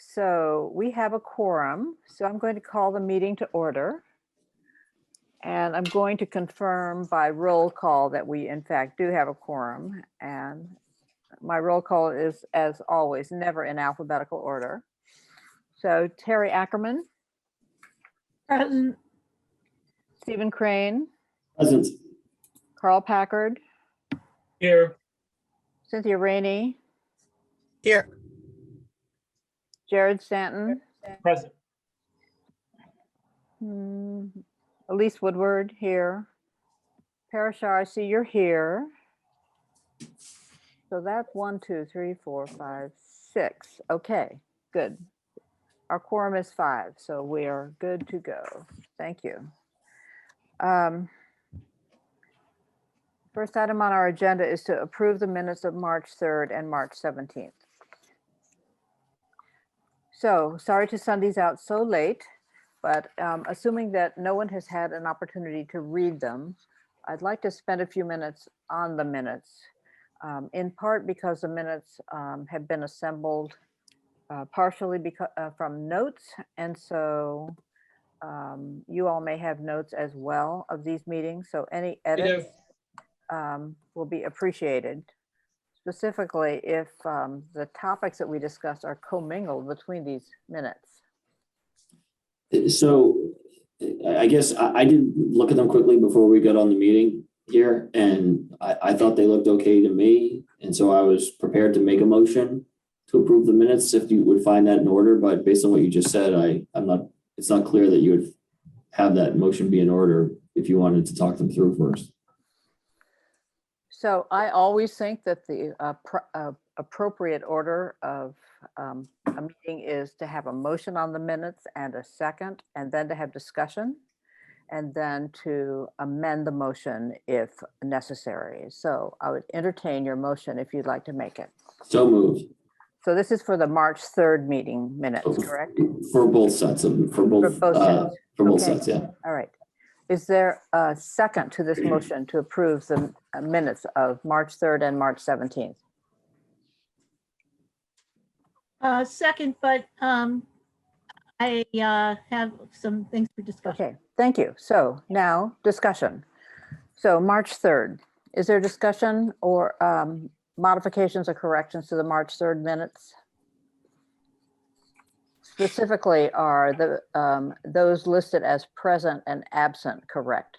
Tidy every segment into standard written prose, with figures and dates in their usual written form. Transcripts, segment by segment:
So we have a quorum, so I'm going to call the meeting to order. And I'm going to confirm by roll call that we in fact do have a quorum. And my roll call is, as always, never in alphabetical order. So Terry Ackerman, Present. Stephen Crane, Present. Carl Packard, Here. Cynthia Rainey, Here. Jared Stanton, Present. Elise Woodward here. Parashar, I see you're here. So that's 1, 2, 3, 4, 5, 6. Okay, good. Our quorum is 5, so we are good to go. Thank you. First item on our agenda is to approve the minutes of March 3rd and March 17th. So sorry to send these out so late, but assuming that no one has had an opportunity to read them, I'd like to spend a few minutes on the minutes, in part because the minutes have been assembled partially because, from notes. And so you all may have notes as well of these meetings. So any edits will be appreciated. Specifically, if the topics that we discussed are commingled between these minutes. So I guess I did look at them quickly before we got on the meeting here, and I thought they looked okay to me. And so I was prepared to make a motion to approve the minutes if you would find that in order. But based on what you just said, it's not clear that you would have that motion be in order if you wanted to talk them through first. So I always think that the appropriate order of a meeting is to have a motion on the minutes and a second, and then to have discussion, and then to amend the motion if necessary. So I would entertain your motion if you'd like to make it. So moved. So this is for the March 3rd meeting minutes, correct? For both sets of, for both sets. Okay. sets, yeah. All right. Is there a second to this motion to approve the minutes of March 3rd and March 17th? Second, but I have some things for discussion. Okay, thank you. So now discussion. So March 3rd, is there discussion or modifications or corrections to the March 3rd minutes? Specifically, are the those listed as present and absent correct?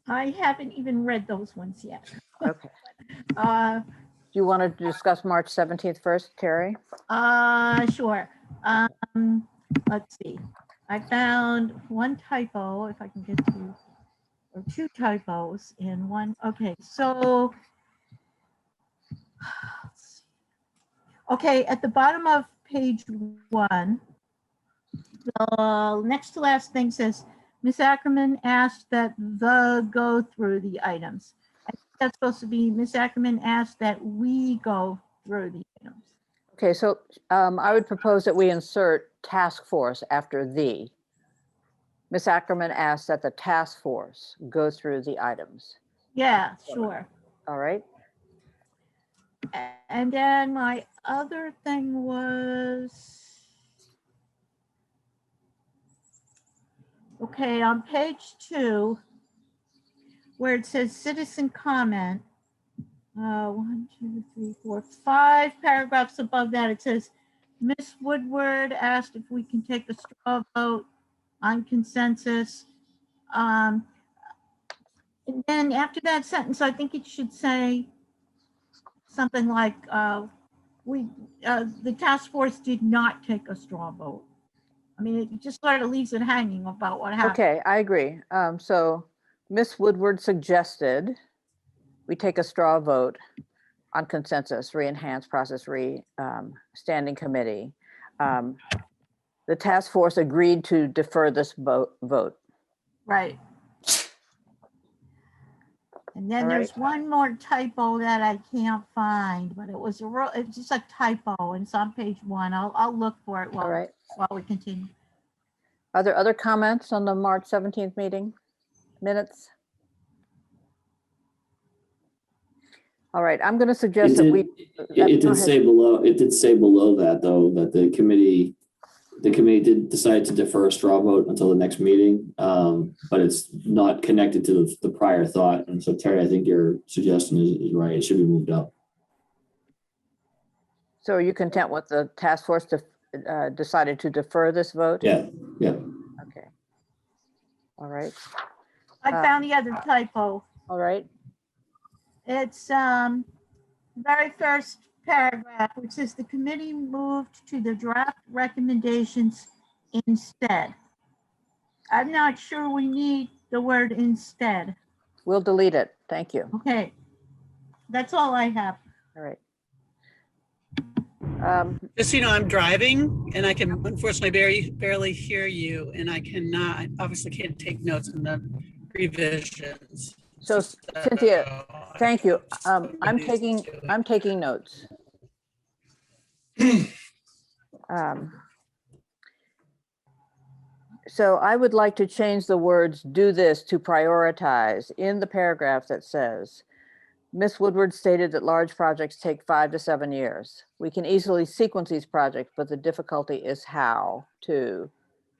I haven't even read those ones yet. Okay. Uh, Do you want to discuss March 17th first, Terry? Sure. Let's see. I found one typo, if I can get to, or two typos in one. Okay, so. Okay, at the bottom of page 1, the next to last thing says, Ms. Ackerman asked that go through the items. I think that's supposed to be Ms. Ackerman asked that we go through the items. Okay, so I would propose that we insert task force after the. Ms. Ackerman asked that the task force go through the items. Yeah, sure. All right. And then my other thing was, okay, on page 2, where it says citizen comment, 1, 2, 3, 4, 5 paragraphs above that, it says, Ms. Woodward asked if we can take a straw vote on consensus. And then after that sentence, I think it should say something like, the task force did not take a straw vote. I mean, it just sort of leaves it hanging about what happened. Okay, I agree. So Ms. Woodward suggested we take a straw vote on consensus, re-enhanced process, standing committee. The task force agreed to defer this vote. Right. And then All there's one more typo that I can't find, but it's just a typo, and it's on page 1. I'll look for it All right. while we continue. Are there other comments on the March 17th meeting minutes? All right, I'm going to It suggest that did, we. it go did ahead. say below, it did say below that though, that the committee did decide to defer a straw vote until the next meeting. But it's not connected to the prior thought. And so Terry, I think your suggestion is right. It should be moved up. So are you content with the task force decided to defer this vote? Yeah, yeah. Okay. All right, I found the other typo. all right. It's very first paragraph, which says the committee moved to the draft recommendations instead. I'm not sure we need the word instead. We'll delete it. Thank you. Okay, that's all I have. All right. Just so you know, I'm driving and I can unfortunately barely hear you, and I cannot, I obviously can't take notes on the revisions. So Cynthia, thank you. I'm taking notes. So I would like to change the words "do this" to "prioritize" in the paragraph that says, Ms. Woodward stated that large projects take 5 to 7 years. We can easily sequence these projects, but the difficulty is how to.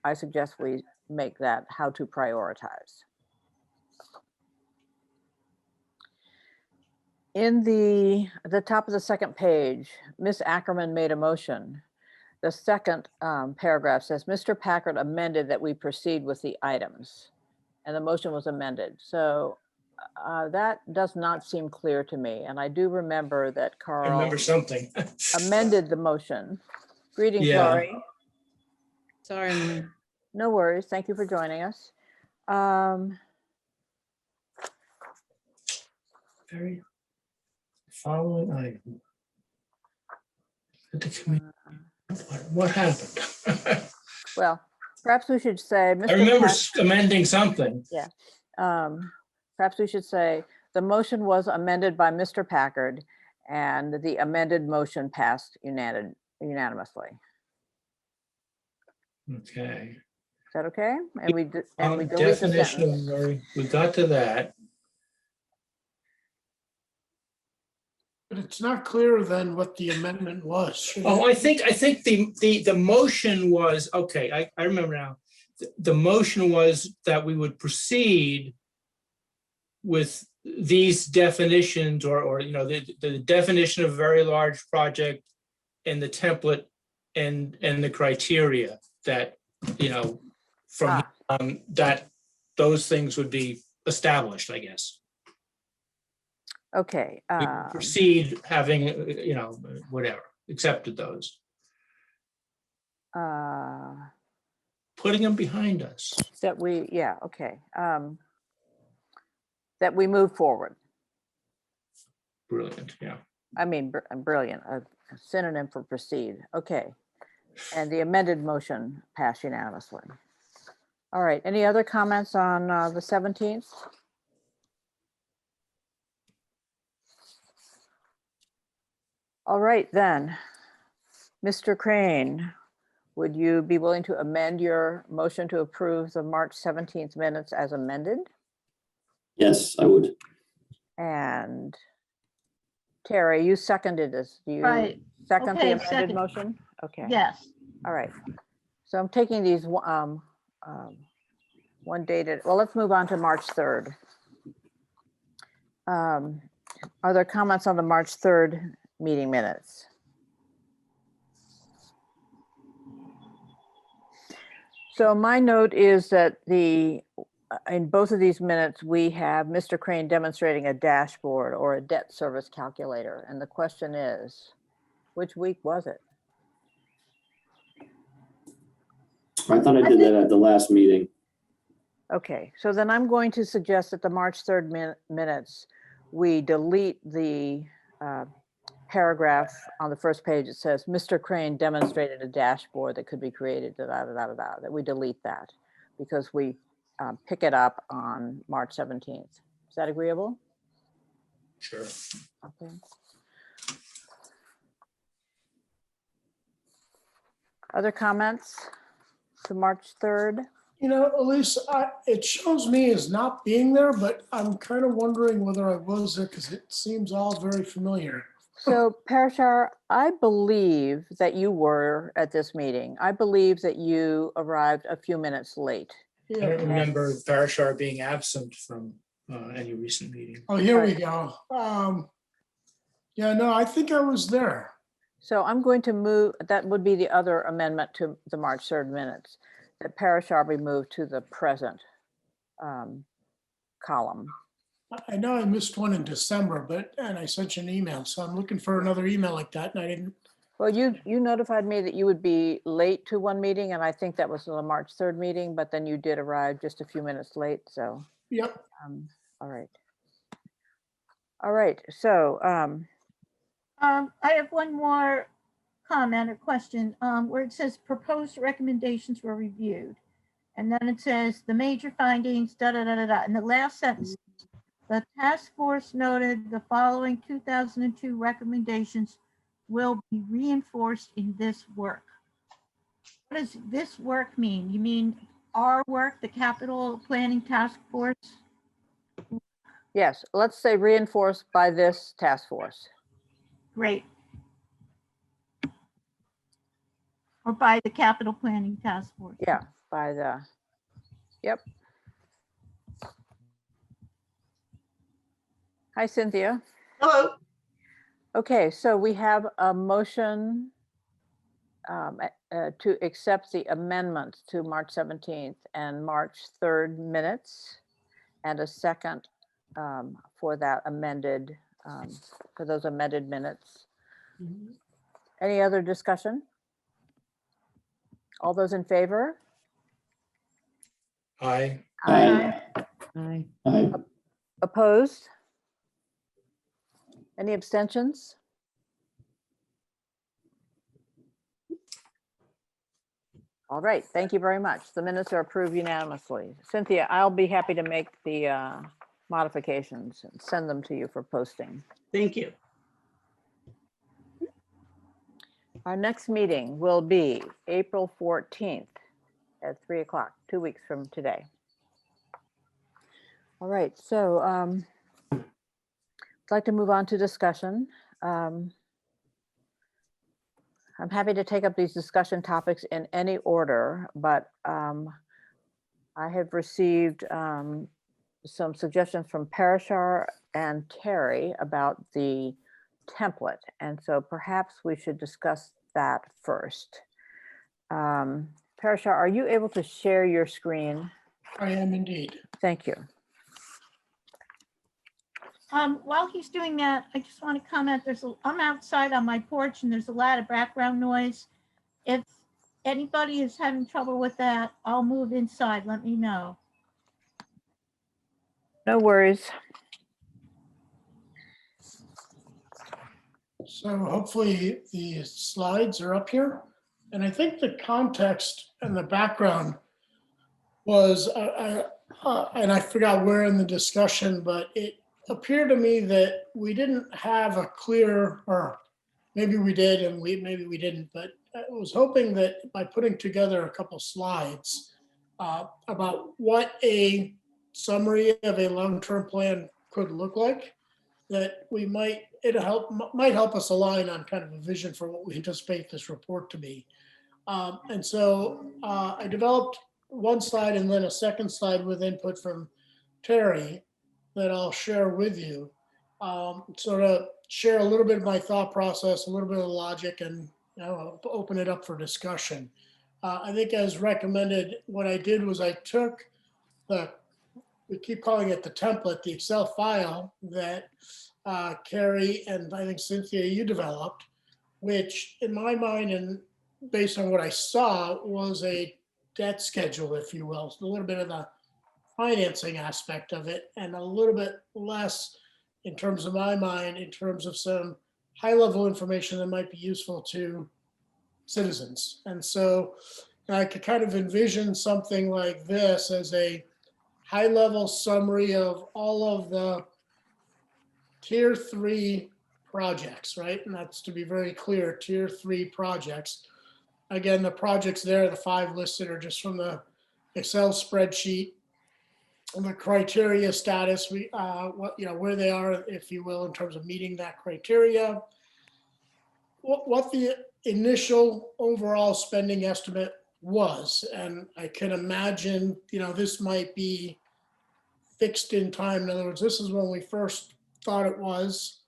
I suggest we make that how to prioritize. In at the top of the second page, Ms. Ackerman made a motion. The second paragraph says, Mr. Packard amended that we proceed with the items, and the motion was amended. So that does not seem clear to me. And I do remember that I Carl remember something. amended the motion. Greetings, Yeah. Lori. Sorry, Lynn. No worries. Thank you for joining us. Very following item. What happened? Well, perhaps we should say, I Mr. remember Packard, amending something. perhaps we should say, the motion was amended by Mr. Packard and the amended motion passed unanimously. Okay. Is that okay? And we delete the Definition of sentence. very, we got to that. But it's not clear then what the amendment was. Oh, I think the motion was, okay, I remember now. The motion was that we would proceed with these definitions or the definition of very large project and the template and the criteria that, from that those things would be established, I guess. Okay. We proceed having, whatever, accepted those, putting them behind us. That we, yeah, okay. That we move forward. Brilliant, yeah. I mean, brilliant, a synonym for proceed. Okay. And the amended motion passed unanimously. All right, any other comments on the 17th? All right, then. Mr. Crane, would you be willing to amend your motion to approve the March 17th minutes as amended? Yes, I would. And Terry, you seconded this. Do you Right. second the Okay, amended second. motion? Okay. Yes. All right. So I'm taking these one dated, well, let's move on to March 3rd. Are there comments on the March 3rd meeting minutes? So my note is that in both of these minutes, we have Mr. Crane demonstrating a dashboard or a debt service calculator. And the question is, which week was it? I thought I did that at the last meeting. Okay, so then I'm going to suggest that the March 3rd minutes, we delete the paragraph on the first page. It says, Mr. Crane demonstrated a dashboard that could be created, that we delete that because we pick it up on March 17th. Is that agreeable? Sure. Okay. Other comments to March 3rd? You know, Elise, it shows me as not being there, but I'm kind of wondering whether I was there because it seems all very familiar. So Parashar, I believe that you were at this meeting. I believe that you arrived a few minutes late. I Yeah. don't remember Parashar being absent from any recent meeting. Oh, here we go. Yeah, no, I think I was there. So I'm going to move, that would be the other amendment to the March 3rd minutes, that Parashar be moved to the present column. I know I missed one in December, and I sent you an email, so I'm looking for another email like that, and I didn't. Well, you notified me that you would be late to one meeting, and I think that was the March 3rd meeting, but then you did arrive just a few minutes late, so, Yep. all right. All right, so, I have one more comment or question, where it says proposed recommendations were reviewed. And then it says the major findings, da, da, da, da, da. In the last sentence, the task force noted the following 2002 recommendations will be reinforced in this work. What does this work mean? You mean our work, the capital planning task force? yes, let's say reinforced by this task force. Great. Or by the capital planning task force? Yeah, by the, yep. Hi, Cynthia. Hello. Okay, so we have a motion to accept the amendments to March 17th and March 3rd minutes, and a second for that amended, for those amended minutes. Any other discussion? All those in favor? Aye. Aye. Aye. Aye. Opposed? Any abstentions? All right, thank you very much. The minutes are approved unanimously. Cynthia, I'll be happy to make the modifications and send them to you for posting. Thank you. Our next meeting will be April 14th at 3 o'clock, 2 weeks from today. All right, so I'd like to move on to discussion. I'm happy to take up these discussion topics in any order, but I have received some suggestions from Parashar and Terry about the template. And so perhaps we should discuss that first. Parashar, are you able to share your screen? I am indeed. Thank you. While he's doing that, I just want to comment, I'm outside on my porch and there's a lot of background noise. If anybody is having trouble with that, I'll move inside. Let me know. No worries. So hopefully the slides are up here. And I think the context and the background was, and I forgot where in the discussion, but it appeared to me that we didn't have a clear, or maybe we did and maybe we didn't, but I was hoping that by putting together a couple slides about what a summary of a long-term plan could look like, that we might help us align on kind of a vision for what we anticipate this report to be. And so I developed one slide and then a second slide with input from Terry that I'll share with you, sort of share a little bit of my thought process, a little bit of the logic, and open it up for discussion. I think as recommended, what I did was I took we keep calling it the template, the Excel file that Carrie and I think Cynthia, you developed, which in my mind and based on what I saw was a debt schedule, if you will, a little bit of the financing aspect of it and a little bit less in terms of my mind, in terms of some high level information that might be useful to citizens. And so I could kind of envision something like this as a high level summary of all of the tier 3 projects, right? And that's, to be very clear, tier 3 projects. Again, the projects there, the 5 listed are just from the Excel spreadsheet, and the criteria status, where they are, if you will, in terms of meeting that criteria. What the initial overall spending estimate was, and I can imagine, this might be fixed in time. In other words, this is when we first thought it was.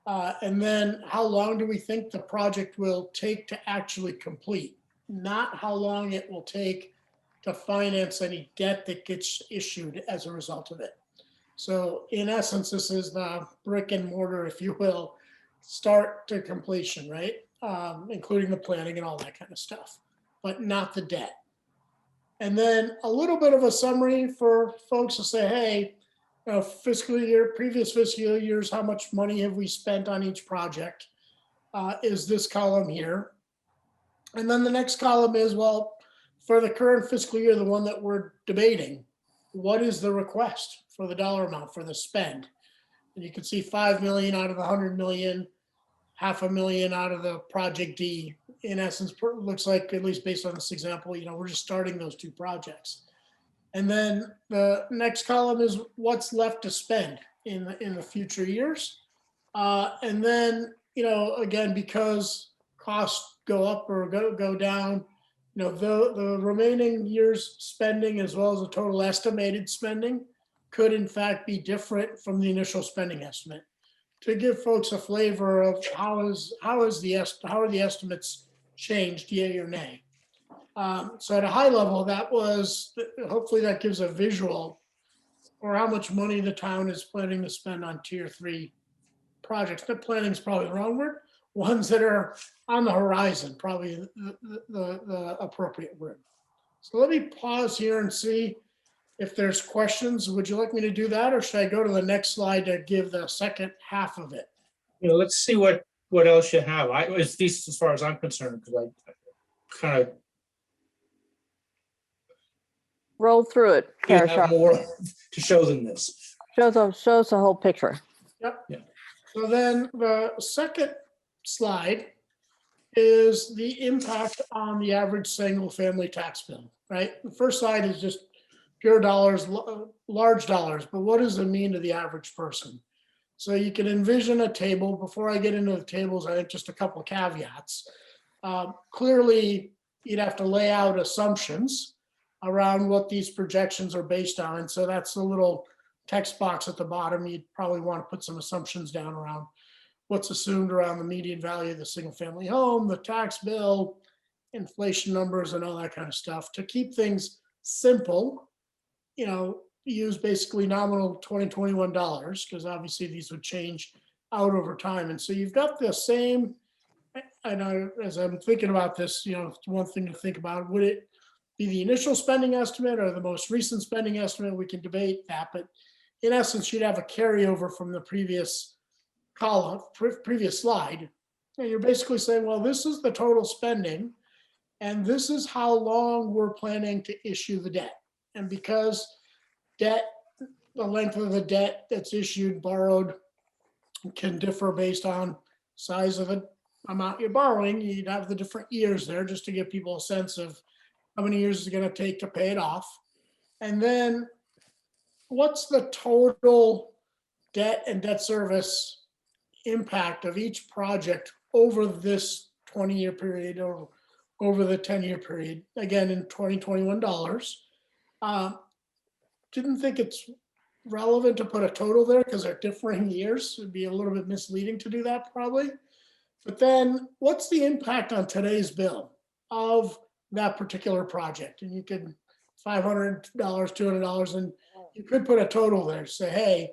And then how long do we think the project will take to actually complete? Not how long it will take to finance any debt that gets issued as a result of it. So in essence, this is the brick and mortar, if you will, start to completion, right? Including the planning and all that kind of stuff, but not the debt. And then a little bit of a summary for folks to say, hey, previous fiscal years, how much money have we spent on each project? Is this column here. And then the next column is, well, for the current fiscal year, the one that we're debating, what is the request for the dollar amount for the spend? And you can see 5 million out of the 100 million, 500,000 out of the project D. In essence, looks like, at least based on this example, we're just starting those two projects. And then the next column is what's left to spend in the future years. And then, again, because costs go up or go down, the remaining year's spending as well as the total estimated spending could in fact be different from the initial spending estimate, to give folks a flavor of how are the estimates changed, yay or nay. So at a high level, hopefully that gives a visual or how much money the town is planning to spend on tier 3 projects. But planning is probably the wrong word. Ones that are on the horizon, probably the appropriate word. So let me pause here and see if there's questions. Would you like me to do that, or should I go to the next slide to give the second half of it? Let's see what else you have. It's decent as far as I'm concerned, because I kind of Roll through it, have Parashar. more to show than this. Shows the whole picture. Yep. Yeah. So then the second slide is the impact on the average single family tax bill, right? The first slide is just pure dollars, large dollars, but what does it mean to the average person? So you can envision a table. Before I get into the tables, I think just a couple of caveats. Clearly, you'd have to lay out assumptions around what these projections are based on. And so that's the little text box at the bottom. You'd probably want to put some assumptions down around what's assumed around the median value of the single family home, the tax bill, inflation numbers, and all that kind of stuff. To keep things simple, use basically nominal 2021 dollars, because obviously these would change out over time. And so you've got the same, and as I'm thinking about this, one thing to think about, would it be the initial spending estimate or the most recent spending estimate? We can debate that, but in essence, you'd have a carryover from the previous column, previous slide. And you're basically saying, well, this is the total spending, and this is how long we're planning to issue the debt. And because debt, the length of the debt that's issued, borrowed, can differ based on size of the amount you're borrowing, you'd have the different years there just to give people a sense of how many years is it going to take to pay it off. And then what's the total debt and debt service impact of each project over this 20-year period or over the 10-year period, again in 2021 dollars. Didn't think it's relevant to put a total there because they're differing years. It'd be a little bit misleading to do that probably. But then what's the impact on today's bill of that particular project? And you could $500, $200, and you could put a total there. Say, hey,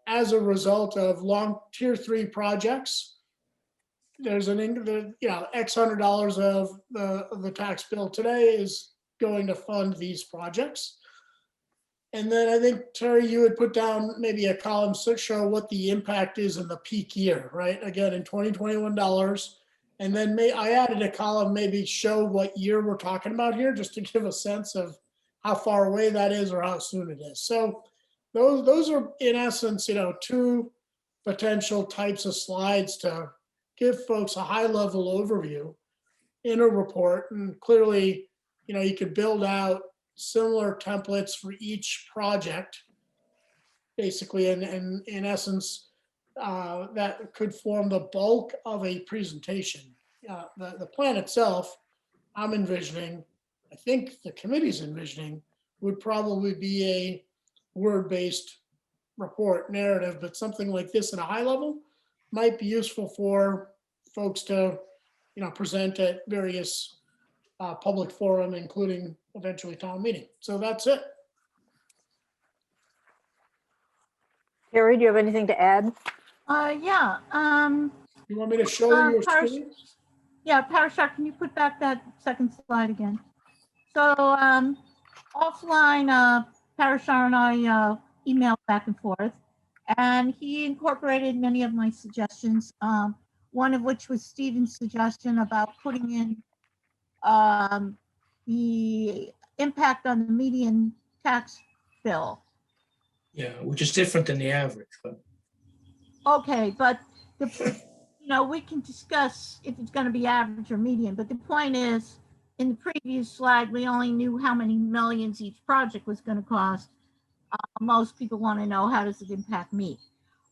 as a result of long tier 3 projects, there's X $100 of the tax bill today is going to fund these projects. And then I think, Terry, you would put down maybe a column to show what the impact is in the peak year, right? Again, in 2021 dollars. And then I added a column, maybe show what year we're talking about here, just to give a sense of how far away that is or how soon it is. So those are in essence, two potential types of slides to give folks a high level overview in a report. And clearly, you could build out similar templates for each project, basically, and in essence, that could form the bulk of a presentation. The plan itself, I'm envisioning, I think the committee's envisioning, would probably be a word-based report narrative, but something like this at a high level might be useful for folks to, present at various public forum, including eventually town meeting. So that's it. Terry, do you have anything to add? Yeah, You want me to show you your Paris- screen? yeah, Parashar, can you put back that second slide again? So, offline, Parashar and I emailed back and forth, and he incorporated many of my suggestions, one of which was Stephen's suggestion about putting in the impact on the median tax bill. Yeah, which is different than the average, but Okay, but we can discuss if it's going to be average or median, but the point is, in the previous slide, we only knew how many millions each project was going to cost. Most people want to know, how does it impact me?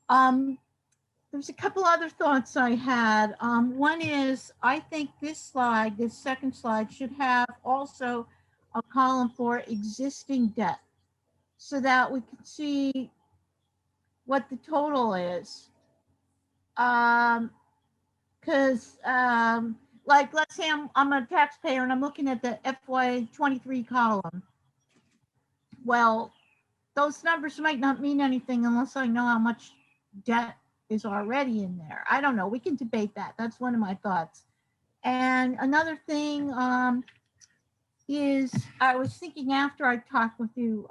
There's a couple other thoughts I had. One is, I think this slide, this second slide, should have also a column for existing debt, so that we can see what the total is. Because like, let's say I'm a taxpayer and I'm looking at the FY23 column. Well, those numbers might not mean anything unless I know how much debt is already in there. I don't know. We can debate that. That's one of my thoughts. And another thing is, I was thinking after I talked with you,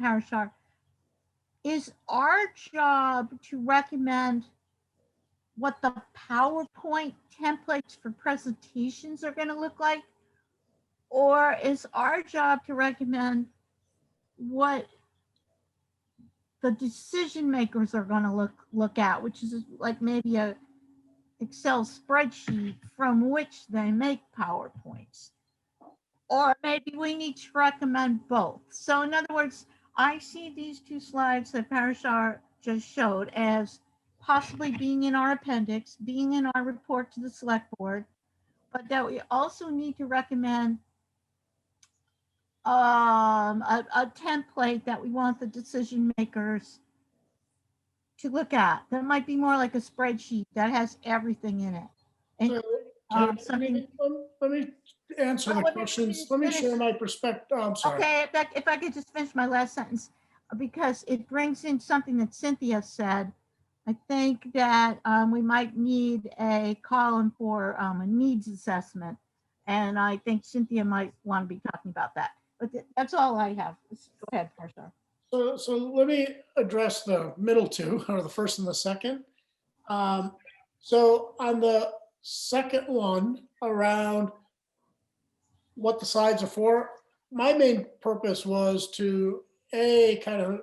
Parashar, is our job to recommend what the PowerPoint templates for presentations are going to look like? Or is our job to recommend what the decision makers are going to look at, which is like maybe a Excel spreadsheet from which they make PowerPoints? Or maybe we need to recommend both. So in other words, I see these two slides that Parashar just showed as possibly being in our appendix, being in our report to the select board, but that we also need to recommend a template that we want the decision makers to look at. That might be more like a spreadsheet that has everything in it. And, So, something. let me answer the Let me questions. finish- Let me finish. share my perspective. I'm sorry. Okay, if I could just finish my last sentence, because it brings in something that Cynthia said. I think that we might need a column for a needs assessment. And I think Cynthia might want to be talking about that. But that's all I have. Go ahead, Parashar. So let me address the middle two, or the first and the second. So on the second one, around what the slides are for, my main purpose was to kind of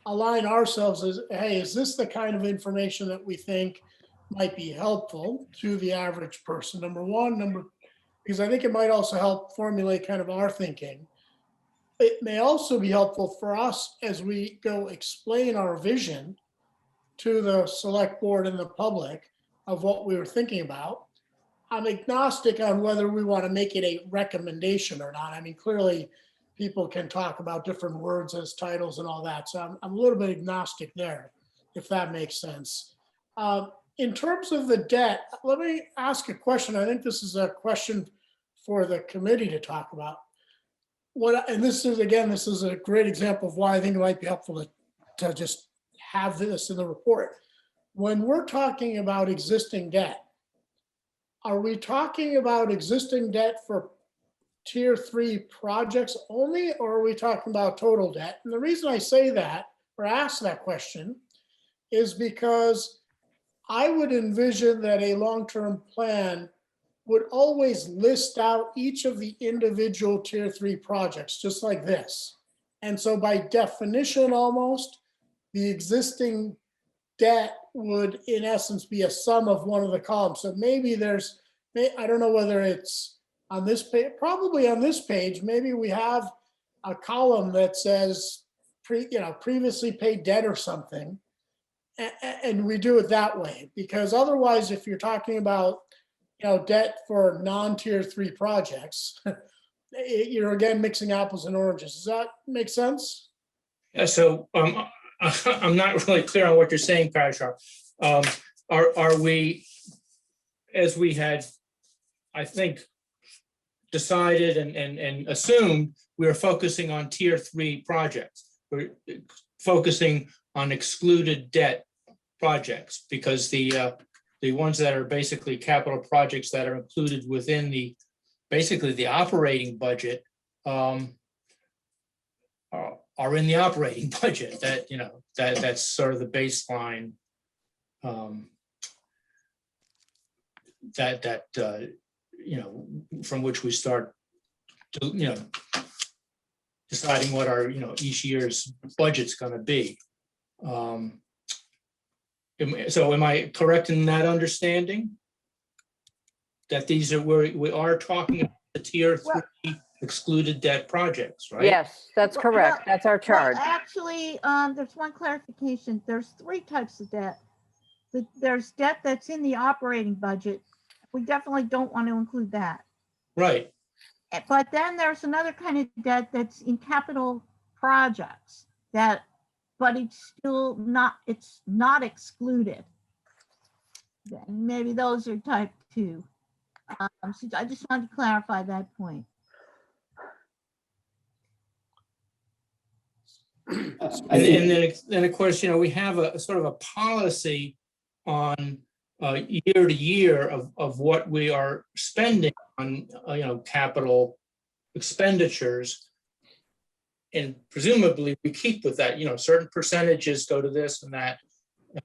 align ourselves as, hey, is this the kind of information that we think might be helpful to the average person? Number one, because I think it might also help formulate kind of our thinking. It may also be helpful for us as we go explain our vision to the select board and the public of what we were thinking about. I'm agnostic on whether we want to make it a recommendation or not. I mean, clearly people can talk about different words as titles and all that. So I'm a little bit agnostic there, if that makes sense. In terms of the debt, let me ask a question. I think this is a question for the committee to talk about. And this is a great example of why I think it might be helpful to just have this in the report. When we're talking about existing debt, are we talking about existing debt for tier 3 projects only, or are we talking about total debt? And the reason I say that, or ask that question, is because I would envision that a long-term plan would always list out each of the individual tier 3 projects, just like this. And so by definition, almost, the existing debt would in essence be a sum of one of the columns. So maybe I don't know whether it's on this page, probably on this page, maybe we have a column that says previously paid debt or something. And we do it that way, because otherwise, if you're talking about, debt for non-tier 3 projects, you're again mixing apples and oranges. Does that make sense? Yeah, so I'm not really clear on what you're saying, Parashar. Are we, as we had, I think, decided and assumed, we are focusing on tier 3 projects. We're focusing on excluded debt projects, because the ones that are basically capital projects that are included within basically the operating budget are in the operating budget. That's sort of the baseline from which we start to, deciding what our, each year's budget's gonna be. So am I correct in that understanding? That these are where we are talking about the tier 3 excluded debt projects, right? Yes, that's correct. That's our charge. Well, actually, there's one clarification. There's 3 types of debt. There's debt that's in the operating budget. We definitely don't want to include that. Right. But then there's another kind of debt that's in capital projects but it's still not, it's not excluded. Maybe those are type 2. So I just wanted to clarify that point. And then of course, we have a sort of a policy on year to year of what we are spending on, capital expenditures. And presumably we keep with that, certain percentages go to this and that.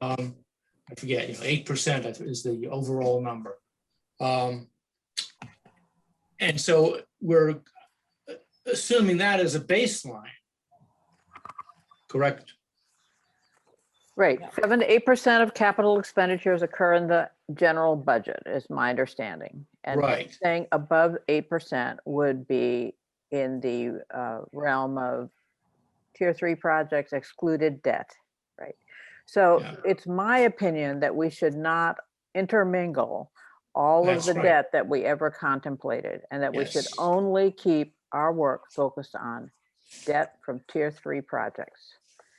I forget, 8% is the overall number. And so we're assuming that as a baseline. Correct? Right, 7 to 8% of capital expenditures occur in the general budget, is my understanding. And Right. saying above 8% would be in the realm of tier 3 projects excluded debt, right? So Yeah. it's my opinion that we should not intermingle all of That's the right. debt that we ever contemplated, and that we should Yes. only keep our work focused on debt from tier 3 projects.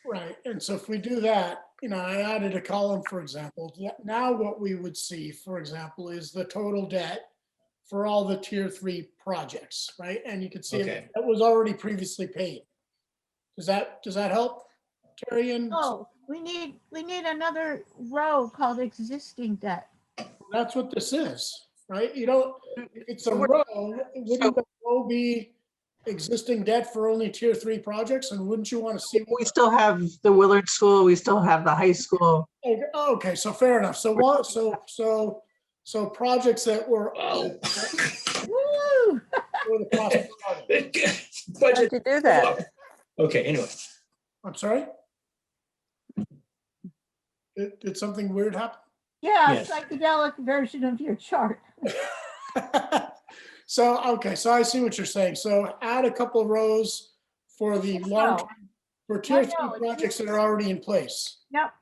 Right, and so if we do that, I added a column, for example. Now what we would see, for example, is the total debt for all the tier 3 projects, right? And you can see Okay. that was already previously paid. Does that help, Terry? And Oh, we need another row called existing debt. that's what this is, right? It's a row. Wouldn't the row be existing debt for only tier 3 projects? And wouldn't you want to see? We still have the Willard School, we still have the high school. Okay, so fair enough. So what? So projects that were. Wow. Woo! were the cost of the project. How'd Budget. you do that? Okay, anyway. I'm sorry? Did something weird happen? Yeah, Yes. psychedelic version of your chart. So, okay, so I see what you're saying. So add a couple of rows for the long, No. for tier No, 3 it's projects that are already in place. Yep.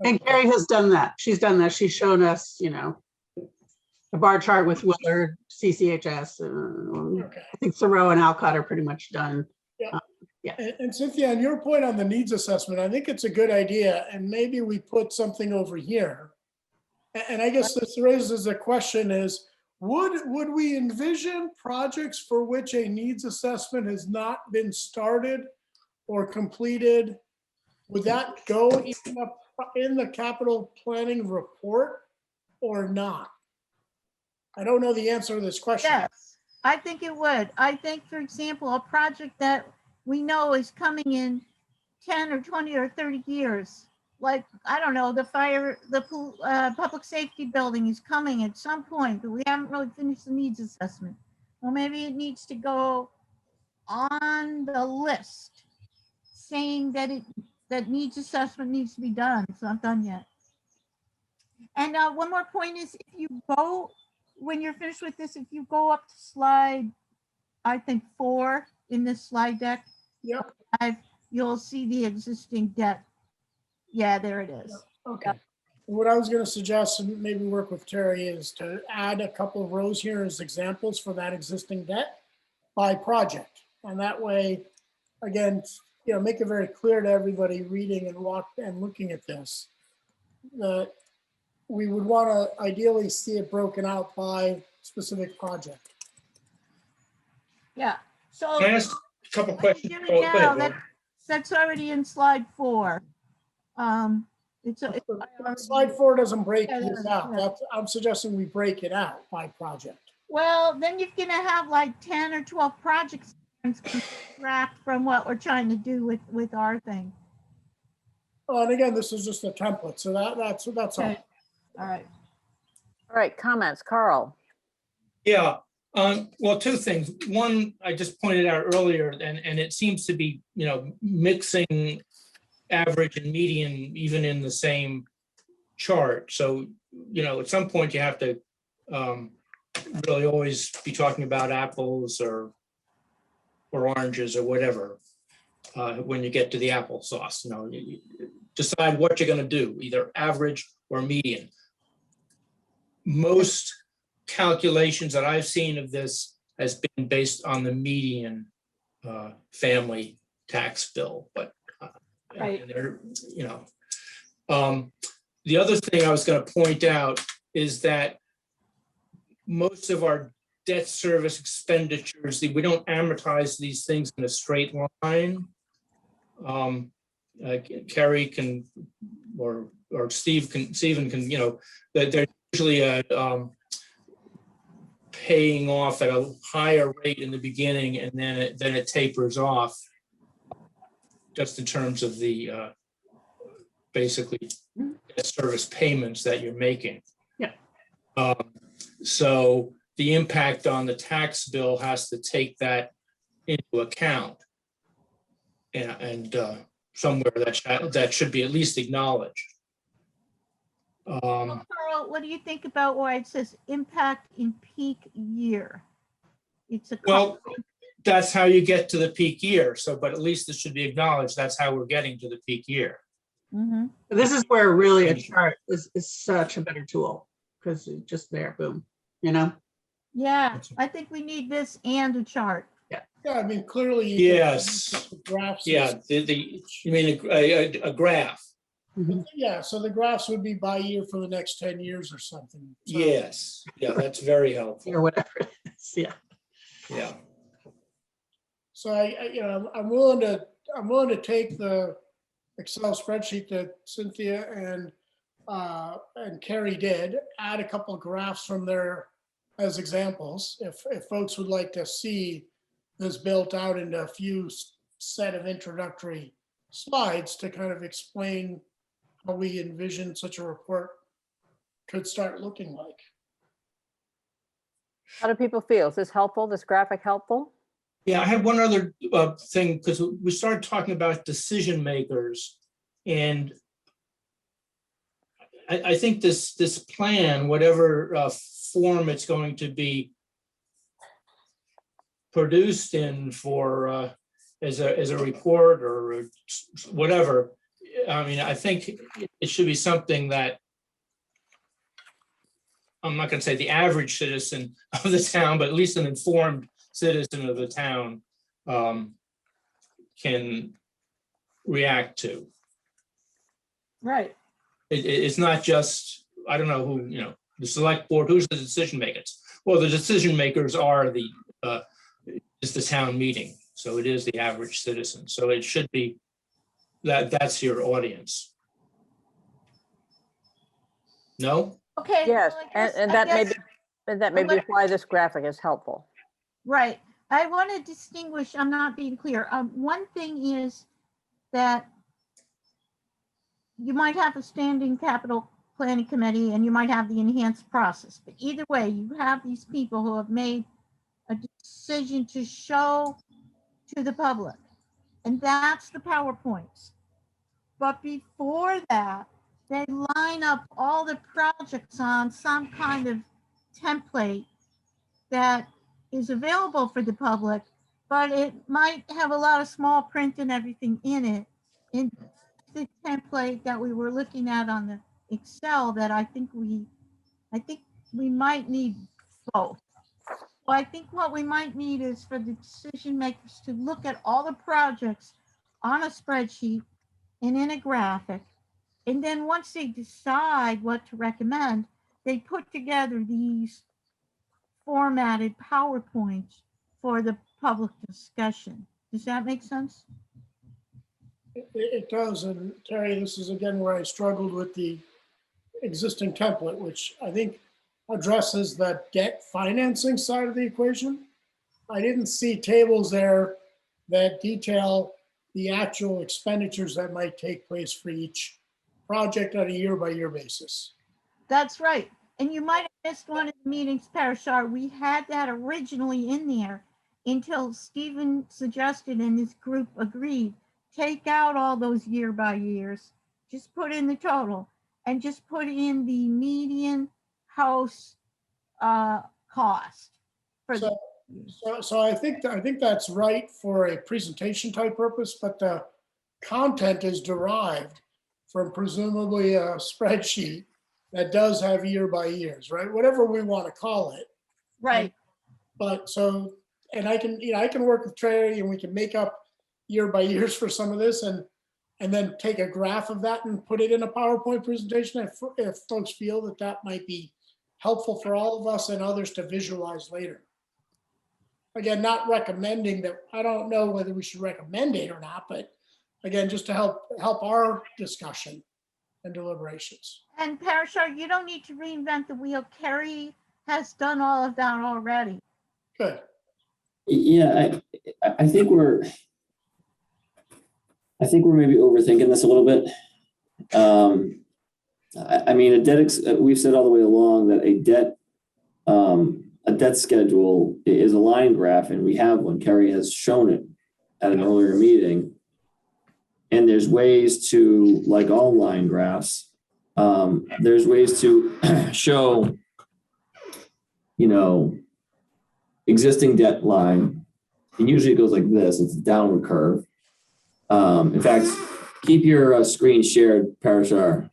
And Okay. Carrie has done that. She's done that. She's shown us, the bar chart with Willard, CCHS. Okay. I think Thoreau and Alcott are pretty much done. And Cynthia, on your point on the needs assessment, I think it's a good idea, and maybe we put something over here. And I guess this raises a question is, would we envision projects for which a needs assessment has not been started or completed? Would that go in the capital planning report or not? I don't know the answer to this question. Yes, I think it would. I think, for example, a project that we know is coming in 10 or 20 or 30 years, like, I don't know, the public safety building is coming at some point, but we haven't really finished the needs assessment. Well, maybe it needs to go on the list saying that needs assessment needs to be done. It's not done yet. And one more point is, when you're finished with this, if you go up to slide, I think 4 in this slide deck, Yep, You'll see the existing debt. Yeah, there it is. okay. What I was gonna suggest, and maybe work with Terry, is to add a couple of rows here as examples for that existing debt by project. And that way, again, make it very clear to everybody reading and looking at this, that we would want to ideally see it broken out by specific project. Yeah, so. Can I ask a couple what you're questions? doing Oh, go now, ahead, Bill. That's already in slide 4. Slide 4 doesn't break Yeah, this that's out. correct. I'm suggesting we break it out by project. Well, then you're gonna have like 10 or 12 projects subtract from what we're trying to do with our thing. Oh, and again, this is just a template, so that's all. Okay. All right. All right, comments, Carl. Yeah, well, two things. One, I just pointed out earlier, and it seems to be, mixing average and median even in the same chart. So, at some point you have to really always be talking about apples or oranges or whatever when you get to the applesauce. You decide what you're going to do, either average or median. Most calculations that I've seen of this has been based on the median family tax bill, but Right. and they're, the other thing I was going to point out is that most of our debt service expenditures, we don't amortize these things in a straight line. Kerry can, or Stephen can, that they're usually paying off at a higher rate in the beginning, and then it tapers off, just in terms of the basically debt service payments that you're making. Yeah. So the impact on the tax bill has to take that into account, and somewhere that should be at least acknowledged. Well, Carl, what do you think about why it says impact in peak year? It's a. Well, that's how you get to the peak year. So, but at least it should be acknowledged that's how we're getting to the peak year. Mhm. This is where really a chart is such a better tool, because it's just there, boom, Yeah, I think we need this and a chart. Yeah, I mean, clearly. you can Yes. use the graphs. Yeah, you mean a graph? Yeah, so the graphs would be by year for the next 10 years or something. So- Yes. Yeah, that's very helpful. or whatever it is. Yeah. Yeah. So I'm willing to take the Excel spreadsheet that Cynthia and Carrie did, add a couple of graphs from there as examples. If folks would like to see this built out into a few set of introductory slides to kind of explain how we envision such a report could start looking like. How do people feel? Is this helpful? This graphic helpful? Yeah, I had one other thing, because we started talking about decision makers, and I think this plan, whatever form it's going to be produced in for as a report or whatever, I mean, I think it should be something that, I'm not going to say the average citizen of the town, but at least an informed citizen of the town can react to. Right. It's not just, I don't know who, the select board, who's the decision makers? Well, the decision makers are is the town meeting. So it is the average citizen. So it should be that's your audience. No? Okay. Yes, well, I and guess- that may be why this graphic is helpful. Right. I want to distinguish, I'm not being clear. One thing is that you might have a standing capital planning committee and you might have the enhanced process, but either way, you have these people who have made a decision to show to the public, and that's the PowerPoints. But before that, they line up all the projects on some kind of template that is available for the public, but it might have a lot of small print and everything in it. In the template that we were looking at on the Excel that I think we might need both. Well, I think what we might need is for the decision makers to look at all the projects on a spreadsheet and in a graphic. And then once they decide what to recommend, they put together these formatted PowerPoints for the public discussion. Does that make sense? It does, and Terry, this is again where I struggled with the existing template, which I think addresses the debt financing side of the equation. I didn't see tables there that detail the actual expenditures that might take place for each project on a year-by-year basis. That's right. And you might have missed one of the meetings, Parashar. We had that originally in there until Stephen suggested and his group agreed. Take out all those year by years, just put in the total and just put in the median house cost for the. So I think that's right for a presentation type purpose, but the content is derived from presumably a spreadsheet that does have year by years, right? Whatever we want to call it. Right. But so, and I can work with Terry and we can make up year by years for some of this and then take a graph of that and put it in a PowerPoint presentation if folks feel that that might be helpful for all of us and others to visualize later. Again, not recommending that, I don't know whether we should recommend it or not, but again, just to help our discussion and deliberations. And Parashar, you don't need to reinvent the wheel. Carrie has done all of that already. Good. Yeah, I think we're maybe overthinking this a little bit. I mean, we've said all the way along that a debt schedule is a line graph, and we have one. Kerry has shown it at an earlier meeting. And there's ways to, like all line graphs, there's ways to show, existing debt line. And usually it goes like this. It's a downward curve. In fact, keep your screen shared, Parashar,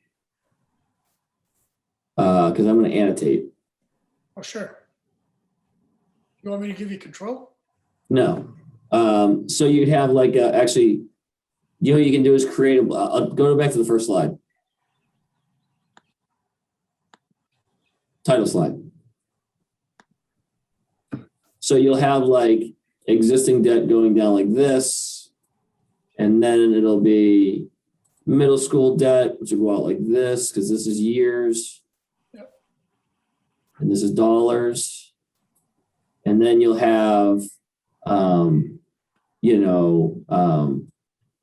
because I'm going to annotate. Oh, sure. You want me to give you control? No. So you'd have like actually, what you can do is create I'll go back to the first slide. Title slide. So you'll have like existing debt going down like this, and then it'll be middle school debt, which will go out like this, because this is years. Yep. And this is dollars. And then you'll have,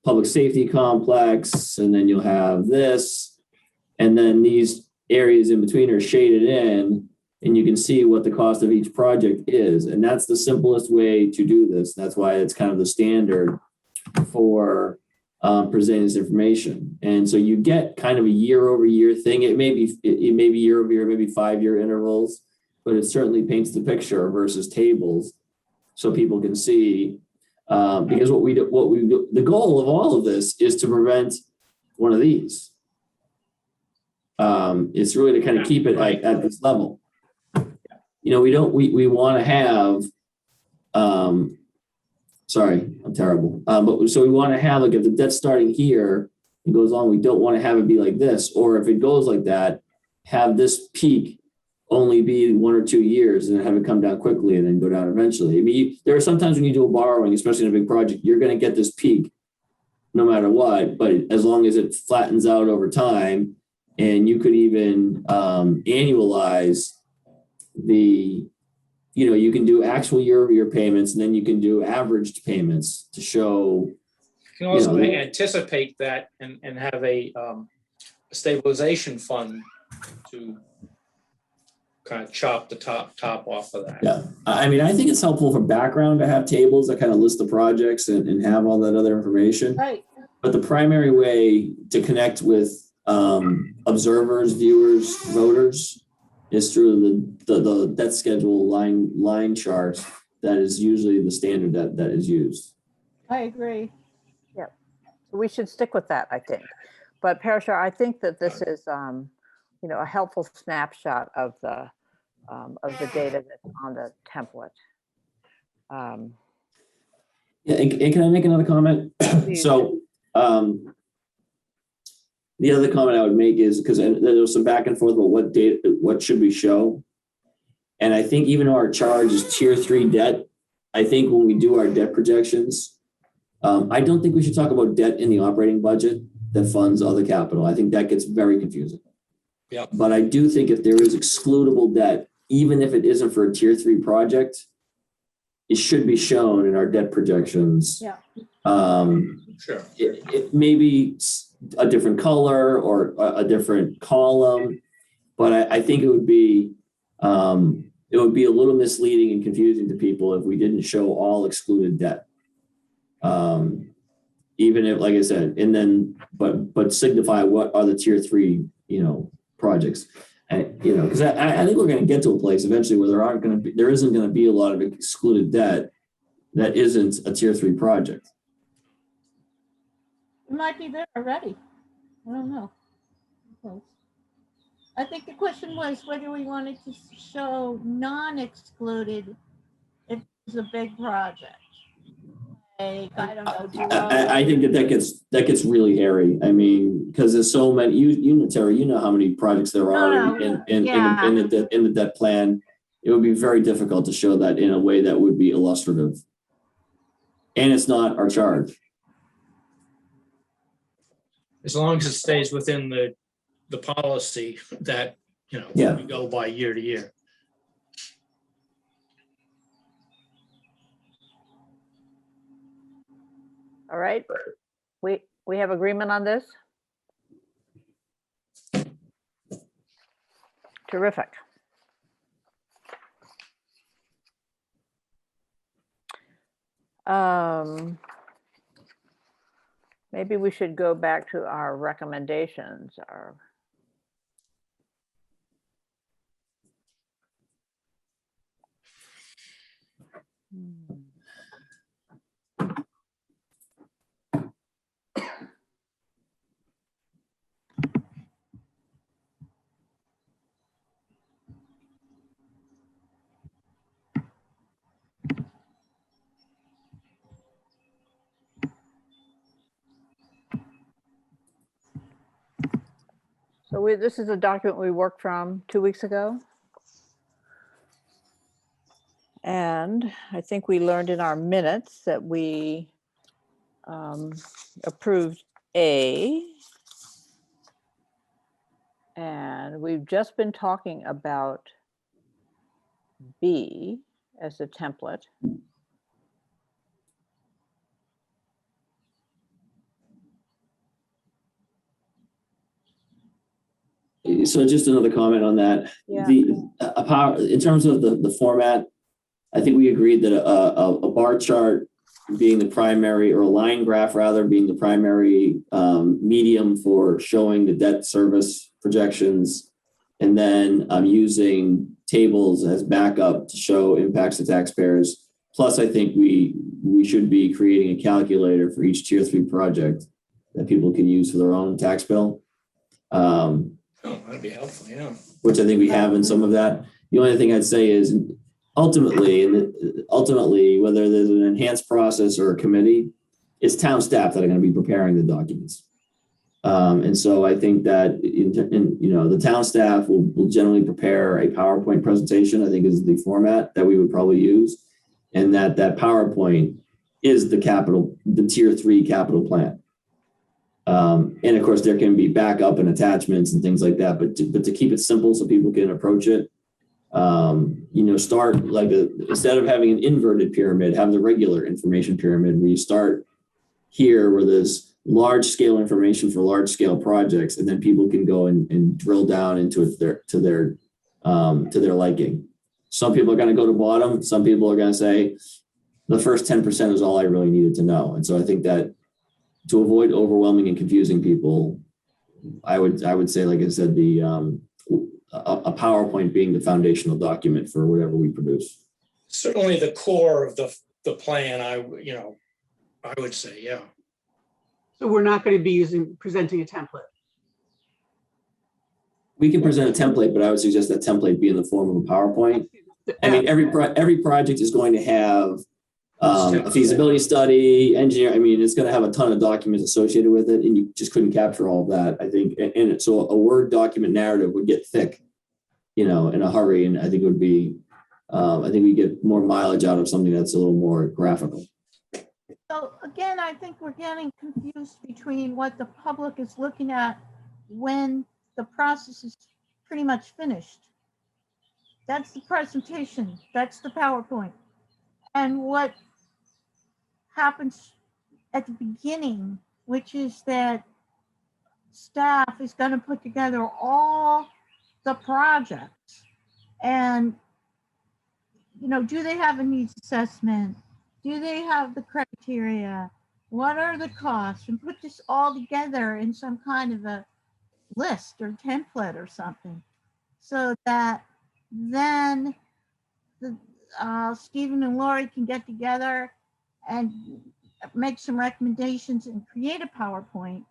public safety complex, and then you'll have this, and then these areas in between are shaded in, and you can see what the cost of each project is. And that's the simplest way to do this. That's why it's kind of the standard for presenting this information. And so you get kind of a year-over-year thing. It may be year-over-year, maybe 5-year intervals, but it certainly paints the picture versus tables, so people can see. Because the goal of all of this is to prevent one of these. It's really to kind of keep it at this level. We want to have, sorry, I'm terrible. But so we want to have, like, if the debt's starting here and goes on, we don't want to have it be like this. Or if it goes like that, have this peak only be 1 or 2 years and then have it come down quickly and then go down eventually. I mean, there are sometimes when you do a borrowing, especially in a big project, you're going to get this peak no matter what, but as long as it flattens out over time, and you could even annualize you can do actual year-over-year payments, and then you can do averaged payments to show. You can also anticipate that and have a stabilization fund to kind of chop the top off of that. Yeah, I mean, I think it's helpful for background to have tables that kind of list the projects and have all that other information. Right. But the primary way to connect with observers, viewers, voters is through the debt schedule line chart that is usually the standard that is used. I agree. We should stick with that, I think. But Parashar, I think that this is, a helpful snapshot of the data that's on the template. Yeah, and can I make another comment? Please. So, the other comment I would make is, because there was some back and forth about what should we show? And I think even though our charge is tier 3 debt, I think when we do our debt projections, I don't think we should talk about debt in the operating budget that funds other capital. I think that gets very confusing. Yeah. But I do think if there is excludable debt, even if it isn't for a tier 3 project, it should be shown in our debt projections. Yeah. Sure. It may be a different color or a different column, but I think it would be a little misleading and confusing to people if we didn't show all excluded debt. Even if, like I said, and then, but signify what are the tier 3, projects. And, because I think we're going to get to a place eventually where there isn't going to be a lot of excluded debt that isn't a tier 3 project. It might be there already. I don't know. I think the question was whether we wanted to show non-excluded if it's a big project. Like, I don't know. I think that gets really hairy. I mean, because there's so many. Terry, you know how many projects there are in the debt plan. It would be very difficult to show that in a way that would be illustrative, and it's not our charge. As long as it stays within the policy that, Yeah. we go by year to year. All right, we have agreement on this? Terrific. Maybe we should go back to our recommendations. So this is a document we worked from 2 weeks ago. And I think we learned in our minutes that we approved A. And we've just been talking about B as the template. So just another comment on that. Yeah. In terms of the format, I think we agreed that a bar chart being the primary, or a line graph rather, being the primary medium for showing the debt service projections, and then using tables as backup to show impacts to taxpayers. Plus, I think we should be creating a calculator for each tier 3 project that people can use for their own tax bill. Oh, that'd be helpful, yeah. Which I think we have in some of that. The only thing I'd say is ultimately, whether there's an enhanced process or a committee, it's town staff that are going to be preparing the documents. And so I think that the town staff will generally prepare a PowerPoint presentation, I think is the format that we would probably use. And that PowerPoint is the tier 3 capital plan. And of course, there can be backup and attachments and things like that, but to keep it simple so people can approach it, start instead of having an inverted pyramid, have the regular information pyramid where you start here where there's large scale information for large scale projects, and then people can go and drill down into it to their liking. Some people are going to go to bottom. Some people are going to say the first 10% is all I really needed to know. And so I think that to avoid overwhelming and confusing people, I would say, like I said, a PowerPoint being the foundational document for whatever we produce. certainly the core of the plan, I would say, yeah. So we're not going to be presenting a template. We can present a template, but I would suggest that template be in the form of a PowerPoint. I mean, every project is going to have a feasibility study, engineer. I mean, it's going to have a ton of documents associated with it, and you just couldn't capture all of that, I think. And so a Word document narrative would get thick, in a hurry. And I think it would be, I think we get more mileage out of something that's a little more graphical. So again, I think we're getting confused between what the public is looking at when the process is pretty much finished. That's the presentation, that's the PowerPoint. And what happens at the beginning, which is that staff is going to put together all the projects and, do they have a needs assessment? Do they have the criteria? What are the costs? And put this all together in some kind of a list or template or something, so that then Stephen and Lori can get together and make some recommendations and create a PowerPoint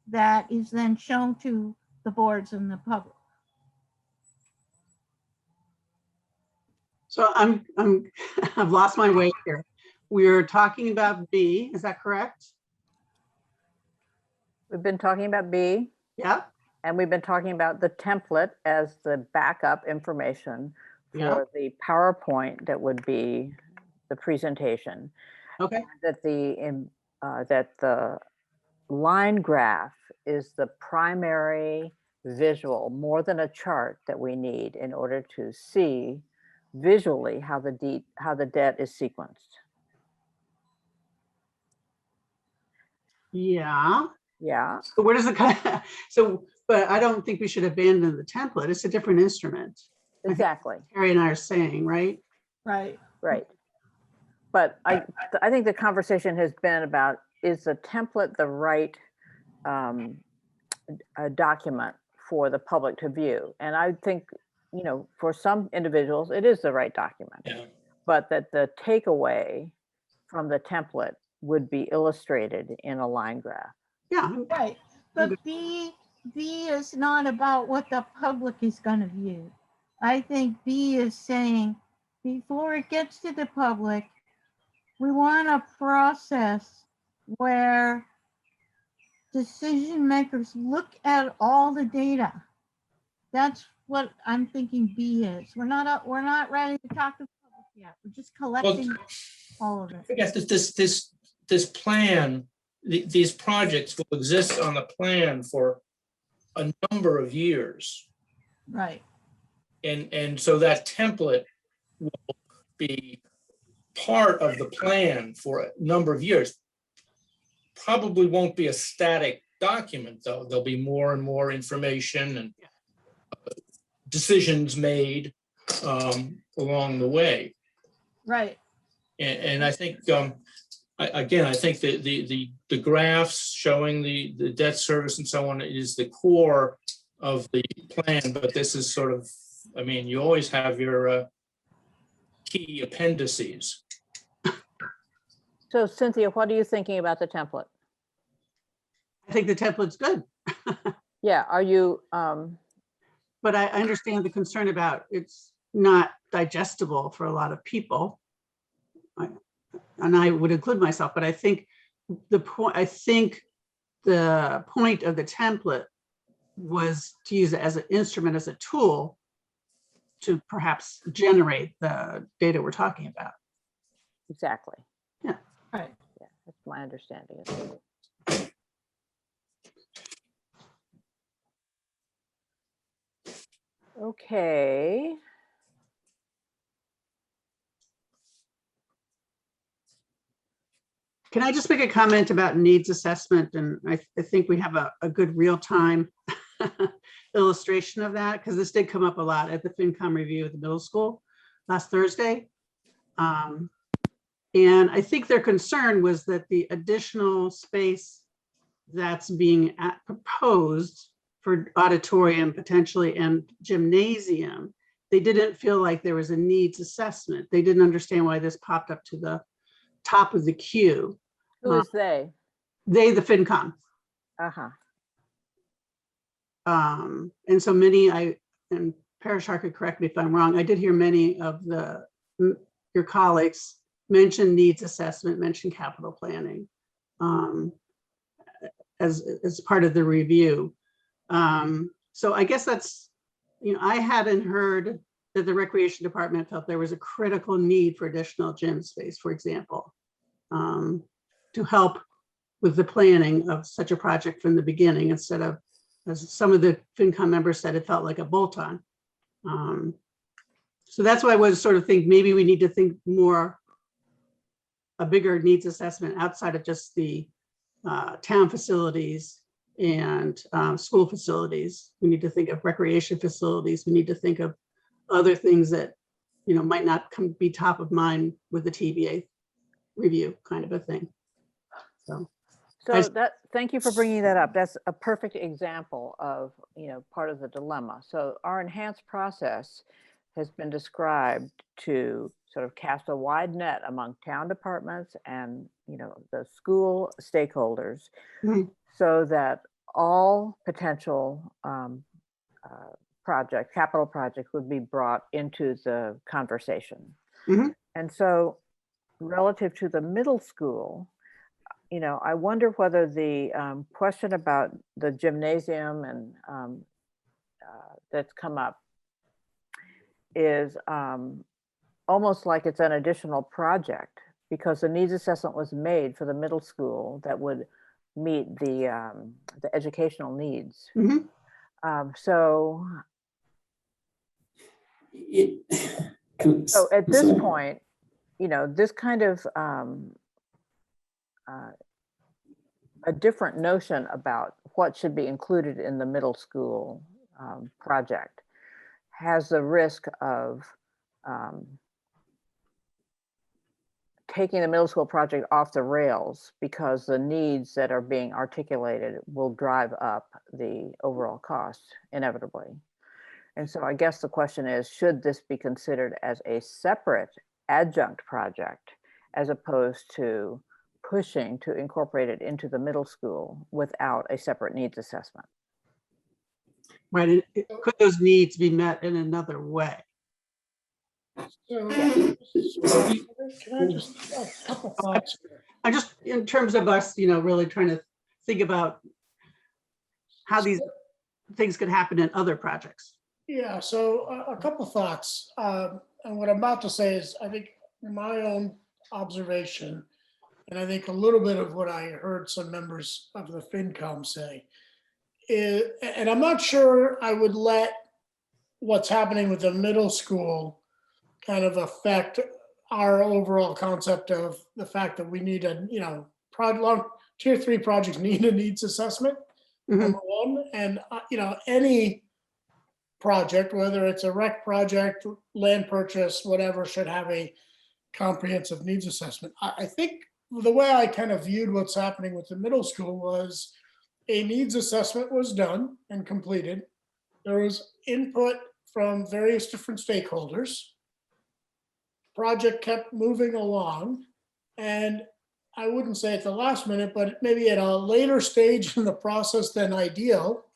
that is then shown to the boards and the public. So I've lost my way here. We're talking about B, is that correct? We've been talking about B, Yeah. and we've been talking about the template as the backup information for Yeah. the PowerPoint that would be the presentation. Okay. That the line graph is the primary visual, more than a chart, that we need in order to see visually how the debt is sequenced. Yeah. Yeah. So where does the but I don't think we should abandon the template. It's a different instrument. Exactly. Harry and I are saying, right? Right. Right. But I think the conversation has been about, is the template the right document for the public to view? And I think, for some individuals, it is the right document. Yeah. But that the takeaway from the template would be illustrated in a line graph. Yeah. Right. But B is not about what the public is going to view. I think B is saying, before it gets to the public, we want a process where decision makers look at all the data. That's what I'm thinking B is. We're not ready to talk to the public yet. We're just collecting all of it. I guess this plan, these projects will exist on the plan for a number of years. Right. And so that template will be part of the plan for a number of years. Probably won't be a static document, though. There'll be more and more information and decisions made along the way. Right. And I think, I think that the graphs showing the debt service and so on is the core of the plan, but this is sort of, you always have your key appendices. So Cynthia, what are you thinking about the template? I think the template's good. Yeah, are you, But I understand the concern about it's not digestible for a lot of people. And I would include myself, but I think the point of the template was to use it as an instrument, as a tool to perhaps generate the data we're talking about. exactly. Yeah. Right. Yeah, that's my understanding. Okay. Can I just make a comment about needs assessment? And I think we have a good real-time illustration of that, because this did come up a lot at the FinCom review at the middle school last Thursday. And I think their concern was that the additional space that's being proposed for auditorium potentially and gymnasium they didn't feel like there was a needs assessment. They didn't understand why this popped up to the top of the queue. Who is they? They, the FinCom. Uh-huh. And so many, and Parashar could correct me if I'm wrong, I did hear many of your colleagues mention needs assessment, mention capital planning as part of the review. So I guess that's, I hadn't heard that the recreation department felt there was a critical need for additional gym space, for example, to help with the planning of such a project from the beginning, instead of, as some of the FinCom members said, it felt like a bolt-on. So that's why I was sort of think maybe we need to think more, a bigger needs assessment outside of just the town facilities and school facilities. We need to think of recreation facilities. We need to think of other things that, might not be top of mind with the TBA review kind of a thing. So Thank you for bringing that up. That's a perfect example of, part of the dilemma. So our enhanced process has been described to sort of cast a wide net among town departments and, the school stakeholders, Mhm. so that all potential capital projects would be brought into the conversation. Mhm. And so relative to the middle school, I wonder whether the question about the gymnasium and that's come up is almost like it's an additional project, because the needs assessment was made for the middle school that would meet the educational needs. Mhm. So So at this point, this kind of a different notion about what should be included in the middle school project has the risk of taking the middle school project off the rails, because the needs that are being articulated will drive up the overall cost inevitably. And so I guess the question is, should this be considered as a separate adjunct project, as opposed to pushing to incorporate it into the middle school without a separate needs assessment? Right. Could those needs be met in another way? So, can I just, a couple thoughts here. I just, in terms of us, really trying to think about how these things could happen in other projects. Yeah, so a couple thoughts. And what I'm about to say is, I think my own observation, and I think a little bit of what I heard some members of the FinCom say, is, and I'm not sure I would let what's happening with the middle school kind of affect our overall concept of the fact that we need a, tier 3 projects need a needs assessment, Mhm. number one. And, any project, whether it's a rec project, land purchase, whatever, should have a comprehensive needs assessment. I think the way I kind of viewed what's happening with the middle school was a needs assessment was done and completed. There was input from various different stakeholders. Project kept moving along, and I wouldn't say at the last minute, but maybe at a later stage in the process than ideal,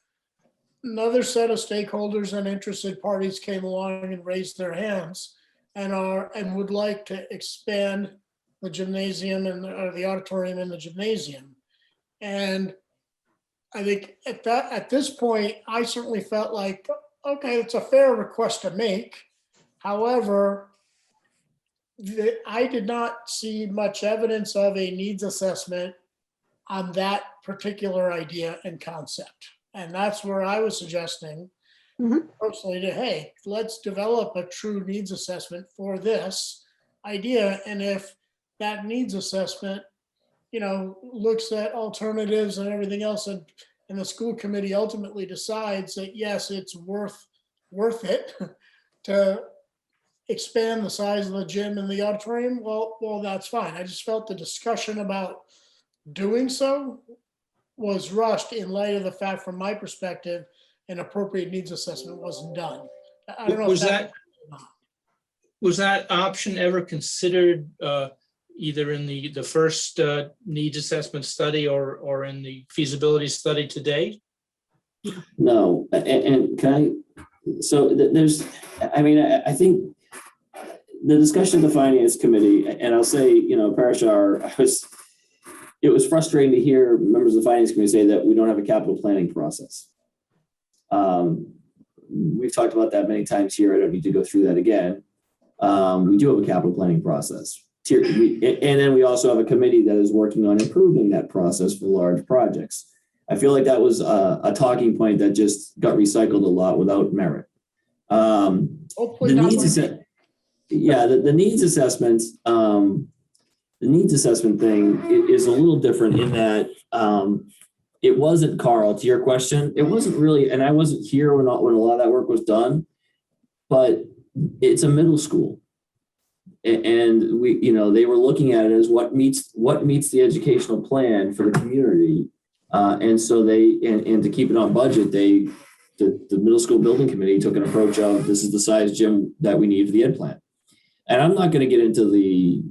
another set of stakeholders and interested parties came along and raised their hands and would like to expand the gymnasium or the auditorium in the gymnasium. And I think at this point, I certainly felt like, okay, it's a fair request to make. However, I did not see much evidence of a needs assessment on that particular idea and concept. And that's where I was suggesting personally to, hey, let's develop a true needs assessment for this idea. And if that needs assessment, looks at alternatives and everything else, and the school committee ultimately decides that, yes, it's worth it to expand the size of the gym and the auditorium, well, that's fine. I just felt the discussion about doing so was rushed in light of the fact, from my perspective, an appropriate needs assessment wasn't done. I don't know. if Was that option ever considered either in the first needs assessment study or in the feasibility study to date? No, and can I, so there's, I mean, I think the discussion of the finance committee, and I'll say, Parashar, it was frustrating to hear members of the finance committee say that we don't have a capital planning process. We've talked about that many times here. I don't need to go through that again. We do have a capital planning process. And then we also have a committee that is working on improving that process for large projects. I feel like that was a talking point that just got recycled a lot without merit. Hopefully The not. needs the needs assessment, the needs assessment thing is a little different in that it wasn't, Carl, to your question, it wasn't really, and I wasn't here when a lot of that work was done, but it's a middle school. And we, they were looking at it as what meets the educational plan for the community. And so and to keep it on budget, the middle school building committee took an approach of, this is the size gym that we need for the ed plan. And I'm not going to get into the,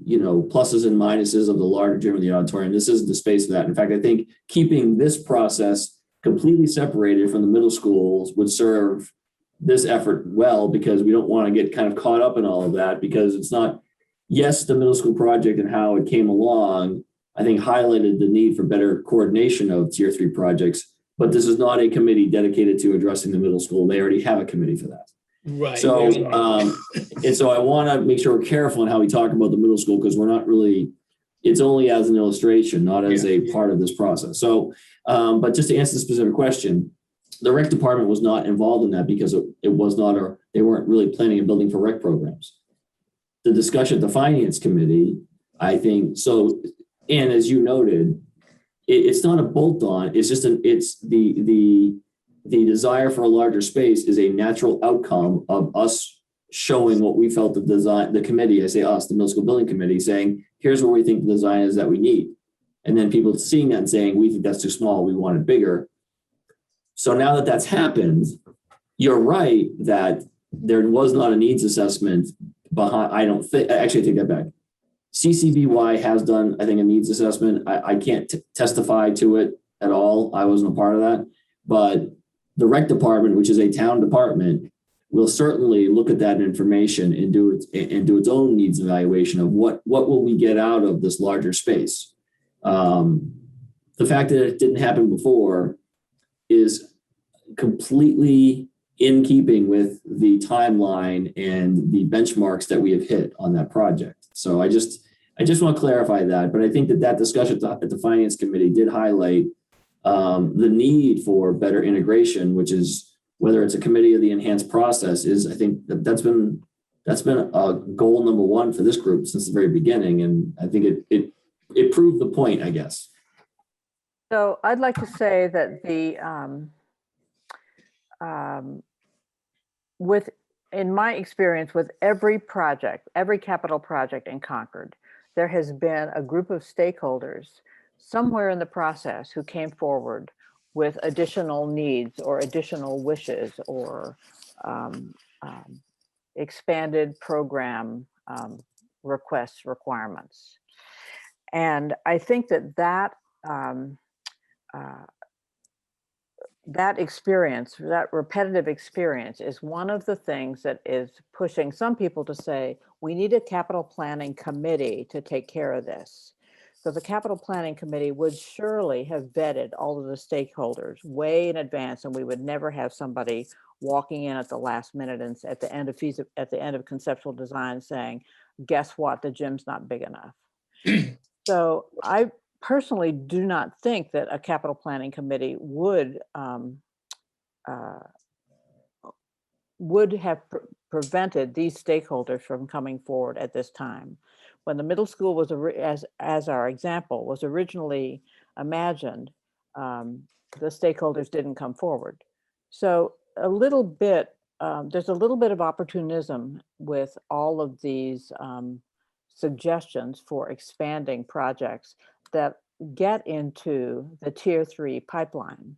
pluses and minuses of the larger gym or the auditorium. This isn't the space for that. In fact, I think keeping this process completely separated from the middle schools would serve this effort well, because we don't want to get kind of caught up in all of that, because it's not, yes, the middle school project and how it came along, I think highlighted the need for better coordination of tier 3 projects, but this is not a committee dedicated to addressing the middle school. They already have a committee for that. Right. So, and so I want to make sure we're careful in how we talk about the middle school, because we're not really, it's only as an illustration, not as a part of this process. So, but just to answer the specific question, the rec department was not involved in that because it was not, or they weren't really planning a building for rec programs. The discussion at the finance committee, I think, so, and as you noted, it's not a bolt on, it's just it's the desire for a larger space is a natural outcome of us showing what we felt the committee, I say us, the middle school building committee, saying, here's what we think the design is that we need. And then people seeing that and saying, we think that's too small, we want it bigger. So now that that's happened, you're right that there was not a needs assessment behind, actually I take that back. CCBY has done, I think, a needs assessment. I can't testify to it at all. I wasn't a part of that, but the rec department, which is a town department, will certainly look at that information and do its own needs evaluation of what will we get out of this larger space. The fact that it didn't happen before is completely in keeping with the timeline and the benchmarks that we have hit on that project. So I just want to clarify that, but I think that discussion at the finance committee did highlight the need for better integration, which is whether it's a committee or the enhanced process is, I think that's been a goal number one for this group since the very beginning. And I think it proved the point, I guess. So I'd like to say that in my experience with every capital project in Concord, there has been a group of stakeholders somewhere in the process who came forward with additional needs or additional wishes or expanded program requirements. And I think that experience, that repetitive experience, is one of the things that is pushing some people to say, we need a capital planning committee to take care of this. So the capital planning committee would surely have vetted all of the stakeholders way in advance, and we would never have somebody walking in at the last minute and at the end of conceptual design saying, guess what, the gym's not big enough. So I personally do not think that a capital planning committee would have prevented these stakeholders from coming forward at this time. When the middle school was, as our example, was originally imagined, the stakeholders didn't come forward. So there's a little bit of opportunism with all of these suggestions for expanding projects that get into the tier 3 pipeline.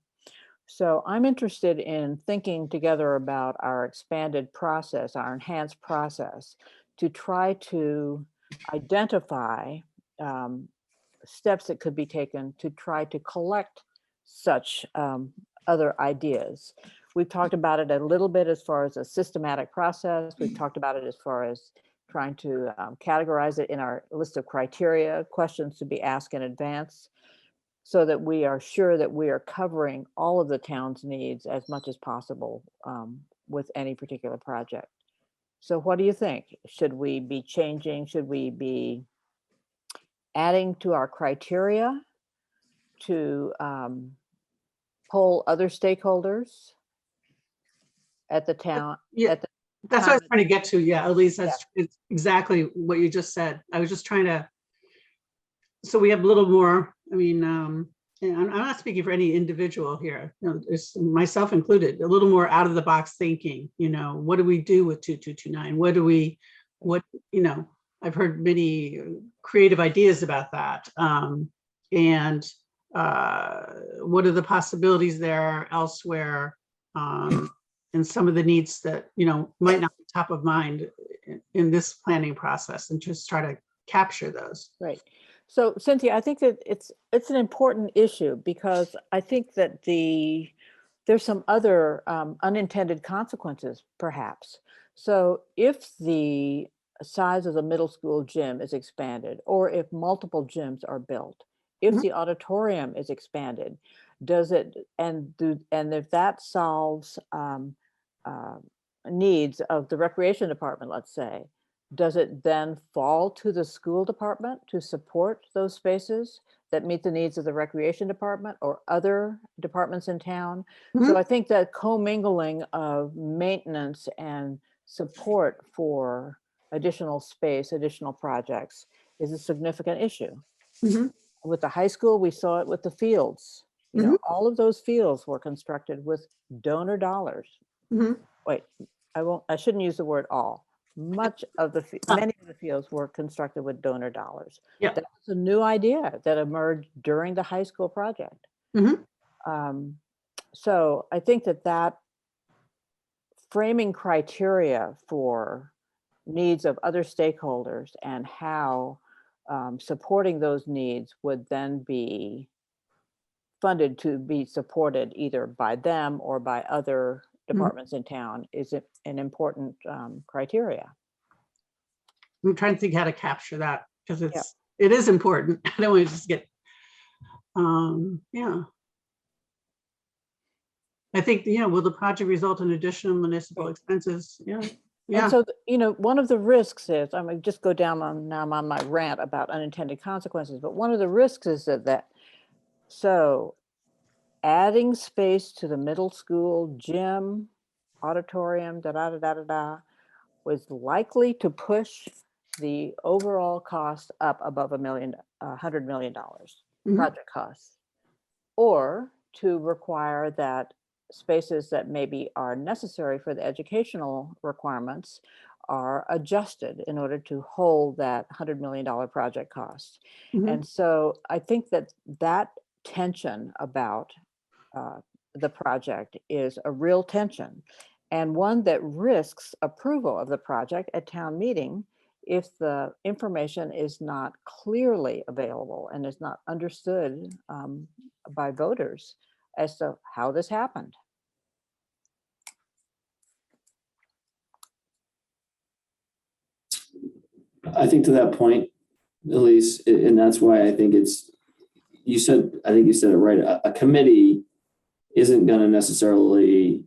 So I'm interested in thinking together about our expanded process, our enhanced process, to try to identify steps that could be taken to try to collect such other ideas. We've talked about it a little bit as far as a systematic process. We've talked about it as far as trying to categorize it in our list of criteria, questions to be asked in advance, so that we are sure that we are covering all of the town's needs as much as possible with any particular project. So what do you think? Should we be changing? Should we be adding to our criteria to poll other stakeholders at the town? Yeah, at the that's what I was town- trying to get to. Yeah, Elise, that's it's exactly what you just said. I was just trying to, so we have a little more, I mean, and I'm not speaking for any individual here, you know, it's myself included, a little more out of the box thinking, you know, what do we do with 2229? What, you know, I've heard many creative ideas about that. And what are the possibilities there elsewhere? And some of the needs that, you know, might not be top of mind in this planning process, and just try to capture those. Right. So Cynthia, I think that it's an important issue, because I think that there's some other unintended consequences, perhaps. So if the size of the middle school gym is expanded, or if multiple gyms are built, if Mhm. the auditorium is expanded, does it, and if that solves needs of the recreation department, let's say, does it then fall to the school department to support those spaces that meet the needs of the recreation department or other departments in town? So Mhm. I think that commingling of maintenance and support for additional space, additional projects is a significant issue. Mhm. With the high school, we saw it with the fields. You know, all of those fields were constructed with donor dollars. Mhm. Wait, I shouldn't use the word all. Much of the, many of the fields were constructed with donor dollars. Yeah. That was a new idea that emerged during the high school project. Mhm. So I think that framing criteria for needs of other stakeholders and how supporting those needs would then be funded to be supported either by them or by other departments in town is an important criteria. I'm trying to think how to capture that, because it is important. I don't want to just get, yeah. I think, you know, will the project result in additional municipal expenses? Yeah. And so, you know, one of the risks is, I'm gonna just go down on, now I'm on my rant about unintended consequences, but one of the risks is so adding space to the middle school gym, auditorium, was likely to push the overall cost up above $100 million project costs, or to require that spaces that maybe are necessary for the educational requirements are adjusted in order to hold that $100 million project cost. And so I think that tension about the project is a real tension, and one that risks approval of the project at town meeting if the information is not clearly available and is not understood by voters as to how this happened. I think to that point, Elise, and that's why I think I think you said it right. A committee isn't going to necessarily,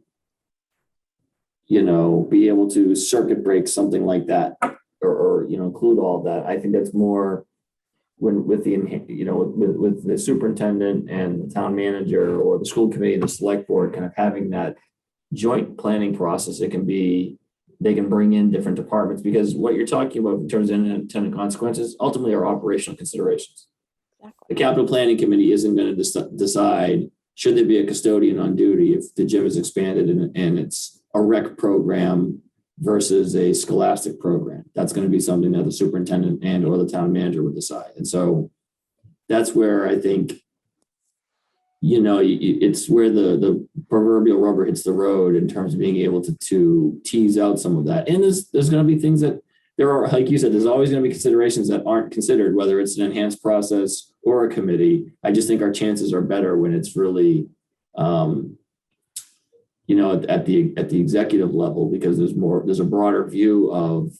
you know, be able to circuit break something like that or you know, include all of that. I think that's more with the superintendent and the town manager or the school committee and the select board kind of having that joint planning process. They can bring in different departments, because what you're talking about in terms of unintended consequences ultimately are operational considerations. Exactly. The capital planning committee isn't going to decide should there be a custodian on duty if the gym is expanded and it's a rec program versus a scholastic program. That's going to be something that the superintendent and or the town manager would decide. And so that's where I think it's where the proverbial rubber hits the road in terms of being able to tease out some of that. And there's going to be things that there are, like you said, there's always going to be considerations that aren't considered, whether it's an enhanced process or a committee. I just think our chances are better when it's really, at the executive level, because there's a broader view of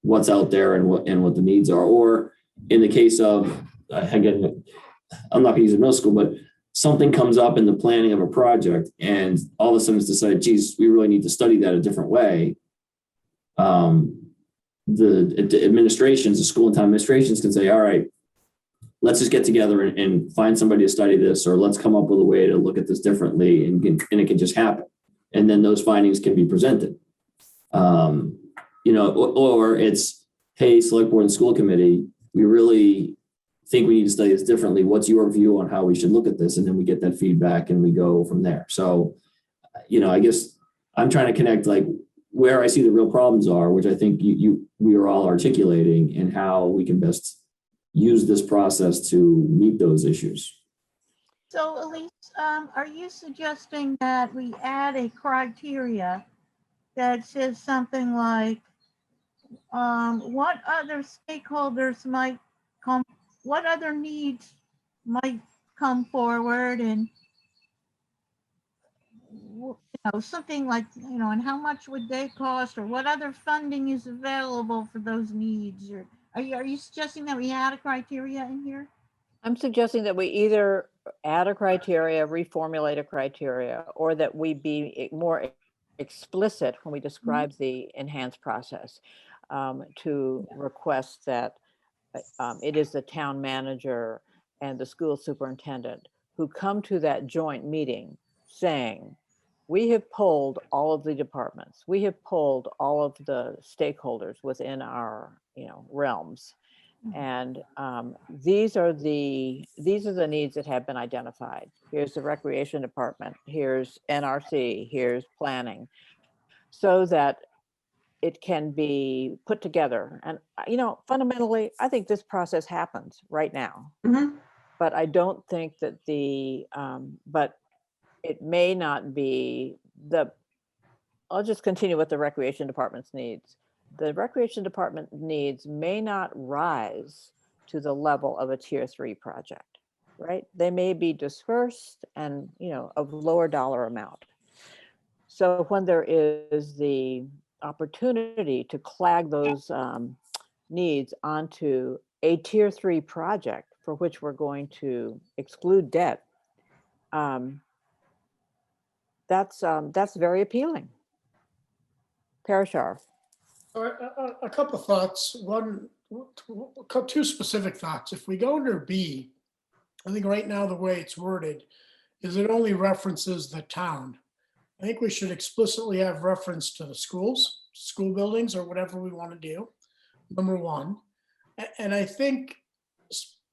what's out there and what the needs are. Or in the case of, again, I'm not going to use a middle school, but something comes up in the planning of a project and all of a sudden it's decided, geez, we really need to study that a different way. The administrations, the school and town administrations can say, all right, let's just get together and find somebody to study this, or let's come up with a way to look at this differently, and it can just happen. And then those findings can be presented. Or it's, hey, select board and school committee, we really think we need to study this differently. What's your view on how we should look at this? And then we get that feedback and we go from there. So, I guess I'm trying to connect like where I see the real problems are, which I think we are all articulating, and how we can best use this process to meet those issues. So Elise, are you suggesting that we add a criteria that says something like, what other stakeholders might come, what other needs might come forward, and something like, and how much would they cost, or what other funding is available for those needs? Or are you suggesting that we add a criteria in here? I'm suggesting that we either add a criteria, reformulate a criteria, or that we be more explicit when we describe the enhanced process, to request that it is the town manager and the school superintendent who come to that joint meeting saying, we have polled all of the departments, we have polled all of the stakeholders within our realms. And these are the needs that have been identified. Here's the recreation department, here's NRC, here's planning, so that it can be put together. And fundamentally, I think this process happens right now. Mhm. But I don't think that but it may not be I'll just continue with the recreation department's needs. The recreation department needs may not rise to the level of a tier 3 project, right? They may be dispersed and, of lower dollar amount. So when there is the opportunity to clag those needs onto a tier 3 project for which we're going to exclude debt, that's very appealing. Parashar. A couple of thoughts. Two specific thoughts. If we go under B, I think right now the way it's worded is it only references the town. I think we should explicitly have reference to the schools, school buildings, or whatever we want to do, number one. And I think,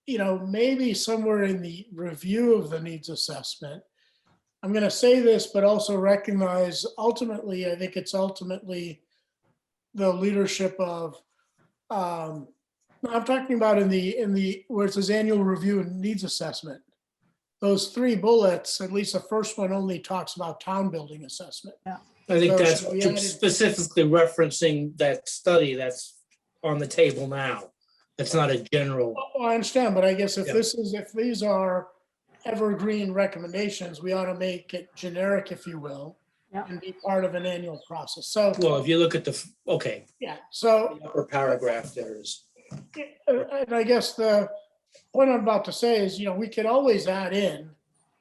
maybe somewhere in the review of the needs assessment, I'm going to say this, but also recognize ultimately, I think it's ultimately the leadership of, I'm talking about in the where it says annual review and needs assessment. Those 3 bullets, at least the first one only talks about town building assessment. I think So that's should we add it- specifically referencing that study that's on the table now. That's not a general. Oh, I understand, but I guess if Yeah. if these are evergreen recommendations, we ought to make it generic, if you will, Yeah. and be part of an annual process. So, Well, if you look at the so upper paragraph, there is. And I guess the point I'm about to say is, we could always add in,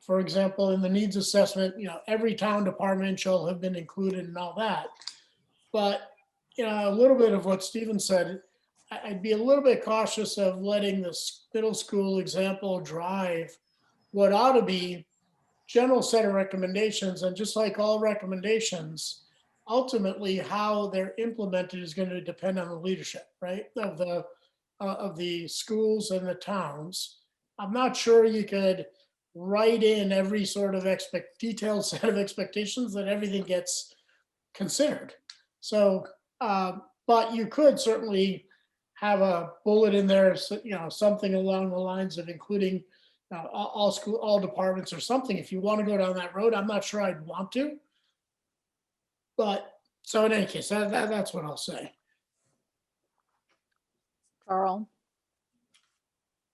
for example, in the needs assessment, every town department shall have been included and all that. But, a little bit of what Stephen said, I'd be a little bit cautious of letting this middle school example drive what ought to be general set of recommendations. And just like all recommendations, ultimately how they're implemented is going to depend on the leadership, right? Of the schools and the towns. I'm not sure you could write in every sort of detailed set of expectations that everything gets considered. So, but you could certainly have a bullet in there, something along the lines of including all school, all departments or something. If you want to go down that road, I'm not sure I'd want to. But, so in any case, that's what I'll say. Carl?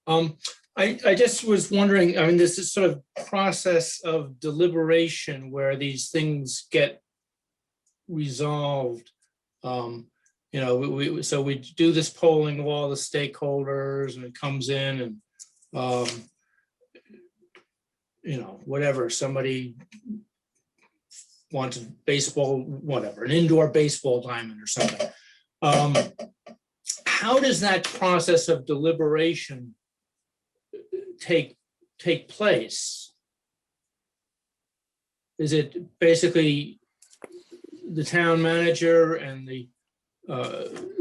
I just was wondering, I mean, this is sort of process of deliberation where these things get resolved. You know, so we do this polling of all the stakeholders and it comes in and, you know, whatever, somebody wants a baseball, whatever, an indoor baseball diamond or something. How does that process of deliberation take place? Is it basically the town manager and the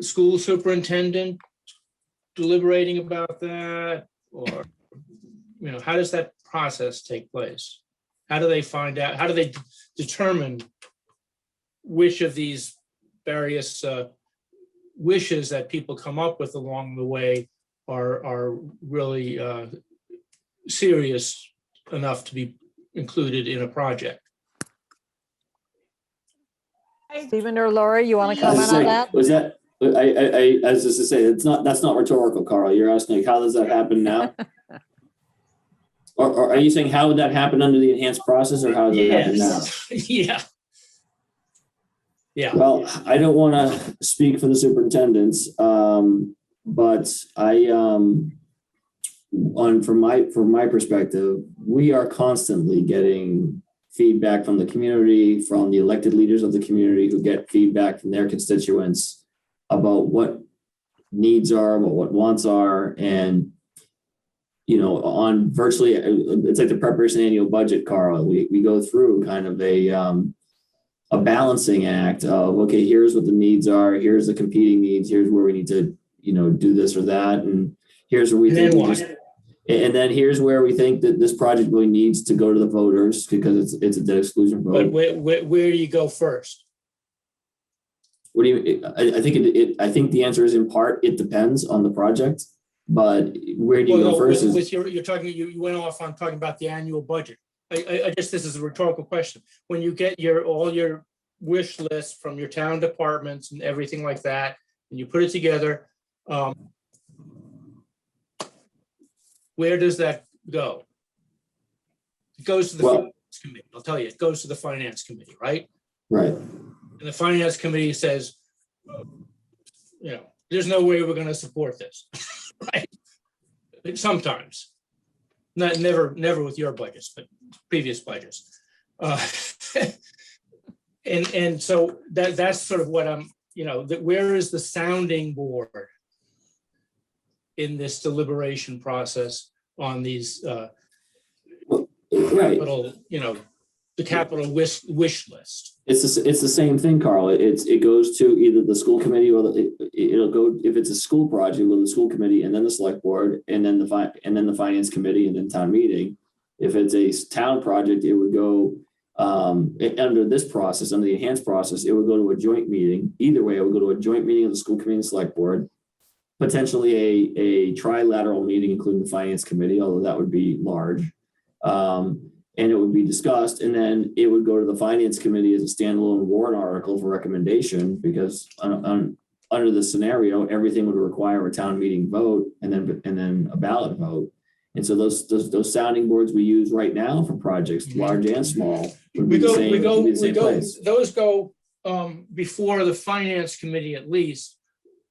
school superintendent deliberating about that? Or, you know, how does that process take place? How do they find out? How do they determine which of these various wishes that people come up with along the way are really serious enough to be included in a project? Stephen or Laura, you want to I was comment on saying, that? was that, I was just to say, that's not rhetorical, Carl. You're asking, like, how does that happen now? Or are you saying how would that happen under the enhanced process, or how does it happen now? Yeah. Yeah. Well, I don't want to speak for the superintendents, but from my perspective, we are constantly getting feedback from the community, from the elected leaders of the community who get feedback from their constituents about what needs are, about what wants are, and you know, on virtually, it's like the preparation annual budget, Carl. We go through kind of a balancing act of, okay, here's what the needs are, here's the competing needs, here's where we need to, you know, do this or that, and here's where we think and then here's where we think that this project really needs to go to the voters because it's a debt exclusion vote. But where do you go first? What do you? I think the answer is in part it depends on the project, but where do you go first? You're talking. You went off on talking about the annual budget. I guess this is a rhetorical question. When you get all your wish list from your town departments and everything like that, and you put it together, where does that go? It goes to the finance committee. I'll tell you, it goes to the finance committee, right? Right. And the finance committee says, you know, there's no way we're going to support this, right? Sometimes, never with your budgets, but previous budgets. And so that's sort of what I'm, you know, where is the sounding board in this deliberation process on these capital, you know, the capital wish list? It's the same thing, Carl. It goes to either the school committee or it'll go, if it's a school project, with the school committee and then the select board and then the finance committee and then town meeting. If it's a town project, it would go under this process, under the enhanced process, it would go to a joint meeting. Either way, it would go to a joint meeting of the school committee and select board, potentially a trilateral meeting, including the finance committee, although that would be large. And it would be discussed, and then it would go to the finance committee as a standalone warrant article for recommendation, because under the scenario, everything would require a town meeting vote and then a ballot vote. And so those sounding boards we use right now for projects, large and small, those go before the finance committee, at least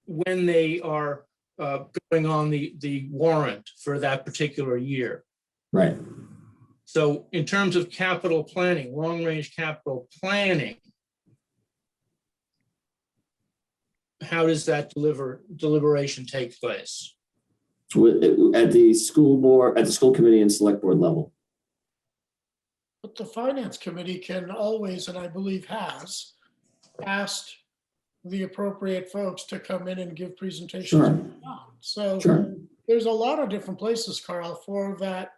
when they are going on the warrant for that particular year. Right. So in terms of capital planning, long-range capital planning, how does that deliberation take place? At the school board, at the school committee and select board level. But the finance committee can always, and I believe has, asked the appropriate folks to come in and give presentations. Sure. So Sure. There's a lot of different places, Carl, for that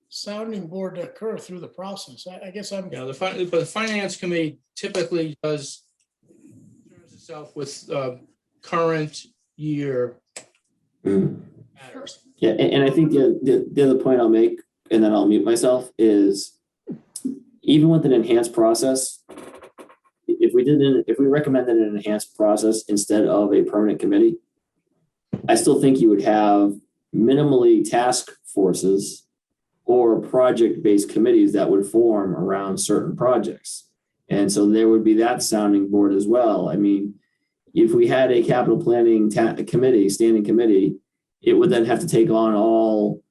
sounding board to occur through the process. I guess I'm. Yeah, but the finance committee typically concerns itself with current year matters. Yeah, and I think the other point I'll make, and then I'll mute myself, is even with an enhanced process, if we recommended an enhanced process instead of a permanent committee, I still think you would have minimally task forces or project-based committees that would form around certain projects. And so there would be that sounding board as well. I mean, if we had a capital planning committee, standing committee, it would then have to take on all,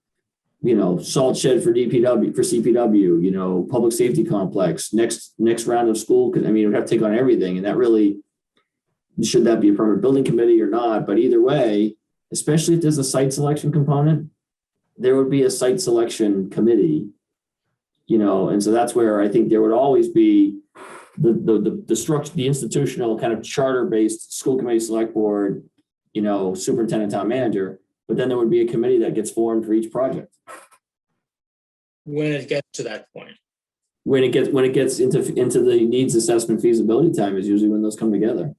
salt shed for DPW, for CPW, public safety complex, next round of school. I mean, it would have to take on everything. And that really, should that be a permanent building committee or not? But either way, especially if there's a site selection component, there would be a site selection committee, and so that's where I think there would always be the structure, the institutional kind of charter-based school committee, select board, superintendent, town manager, but then there would be a committee that gets formed for each project. When it gets to that point. When it gets into the needs assessment feasibility time is usually when those come together.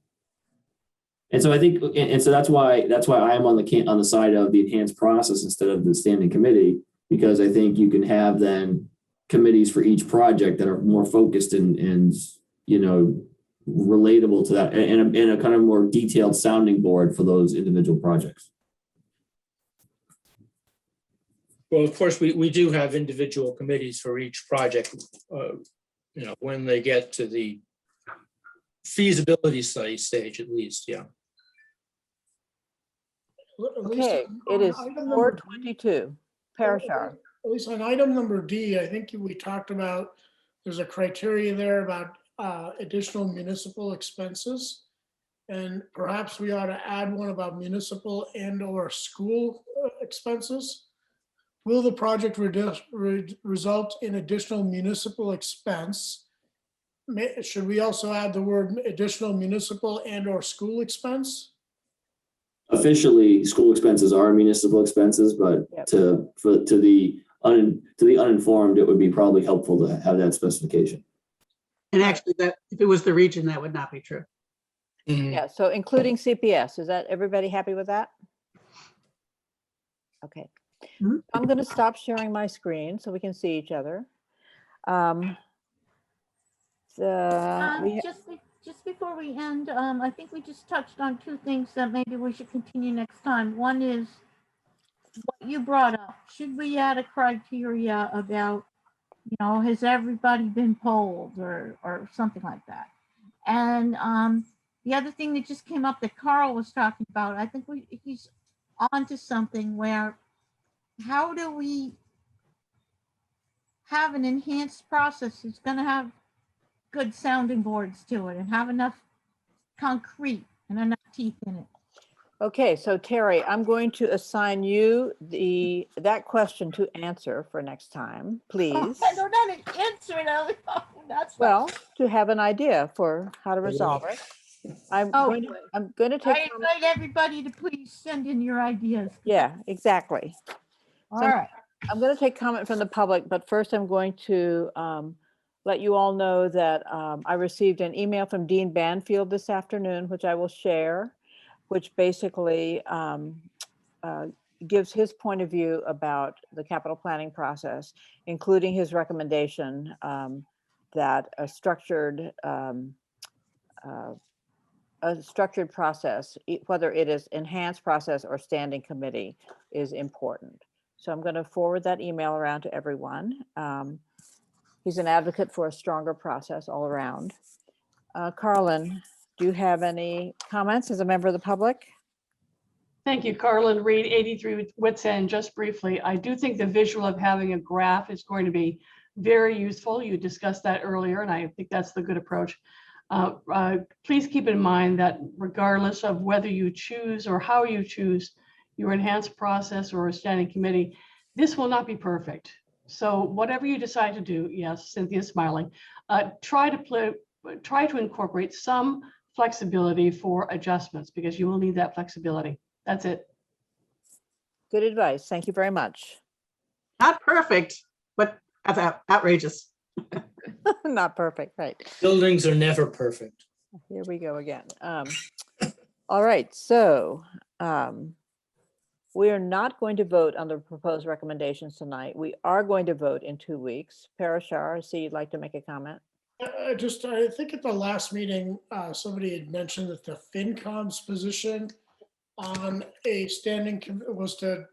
And so I think, and so that's why I'm on the side of the enhanced process instead of the standing committee, because I think you can have then committees for each project that are more focused and relatable to that, and a kind of more detailed sounding board for those individual projects. Well, of course, we do have individual committees for each project, when they get to the feasibility study stage, at least, yeah. At least Okay, on it is item number 4:22. Parashar. At least on item number D, I think we talked about, there's a criteria there about additional municipal expenses. And perhaps we ought to add one about municipal and or school expenses. Will the project result in additional municipal expense? Should we also add the word additional municipal and or school expense? Officially, school expenses are municipal expenses, but Yep. to the uninformed, it would be probably helpful to have that specification. And actually, that if it was the region, that would not be true. Mhm. Yeah, so including CPS. Is that everybody happy with that? Okay. Mhm. I'm going to stop sharing my screen so we can see each other. We Just before we end, I think we just touched on two things that maybe we should continue next time. One is what you brought up. Should we add a criteria about, has everybody been polled or something like that? And the other thing that just came up that Carl was talking about, I think he's onto something where, how do we have an enhanced process that's going to have good sounding boards to it and have enough concrete and enough teeth in it? Okay, so Terry, I'm going to assign you that question to answer for next time, please. I don't know how to answer it. That's Well, to have an idea for how to resolve it. I'm Oh, going to I take, invite everybody to please send in your ideas. yeah, exactly. All right. I'm going to take comment from the public, but first I'm going to let you all know that I received an email from Dean Banfield this afternoon, which I will share, which basically gives his point of view about the capital planning process, including his recommendation that a structured process, whether it is enhanced process or standing committee, is important. So I'm going to forward that email around to everyone. He's an advocate for a stronger process all around. Carlin, do you have any comments as a member of the public? Thank you, Carlin Reed, 83 Wits End. Just briefly, I do think the visual of having a graph is going to be very useful. You discussed that earlier, and I think that's the good approach. Please keep in mind that regardless of whether you choose or how you choose your enhanced process or a standing committee, this will not be perfect. So whatever you decide to do, yes, Cynthia's smiling, try to incorporate some flexibility for adjustments, because you will need that flexibility. That's it. Good advice. Thank you very much. Not perfect, but outrageous. Not perfect, right. Buildings are never perfect. Here we go again. All right, so We are not going to vote on the proposed recommendations tonight. We are going to vote in 2 weeks. Parashar, I see you'd like to make a comment. I think at the last meeting, somebody had mentioned that the FinCom's position on a standing was to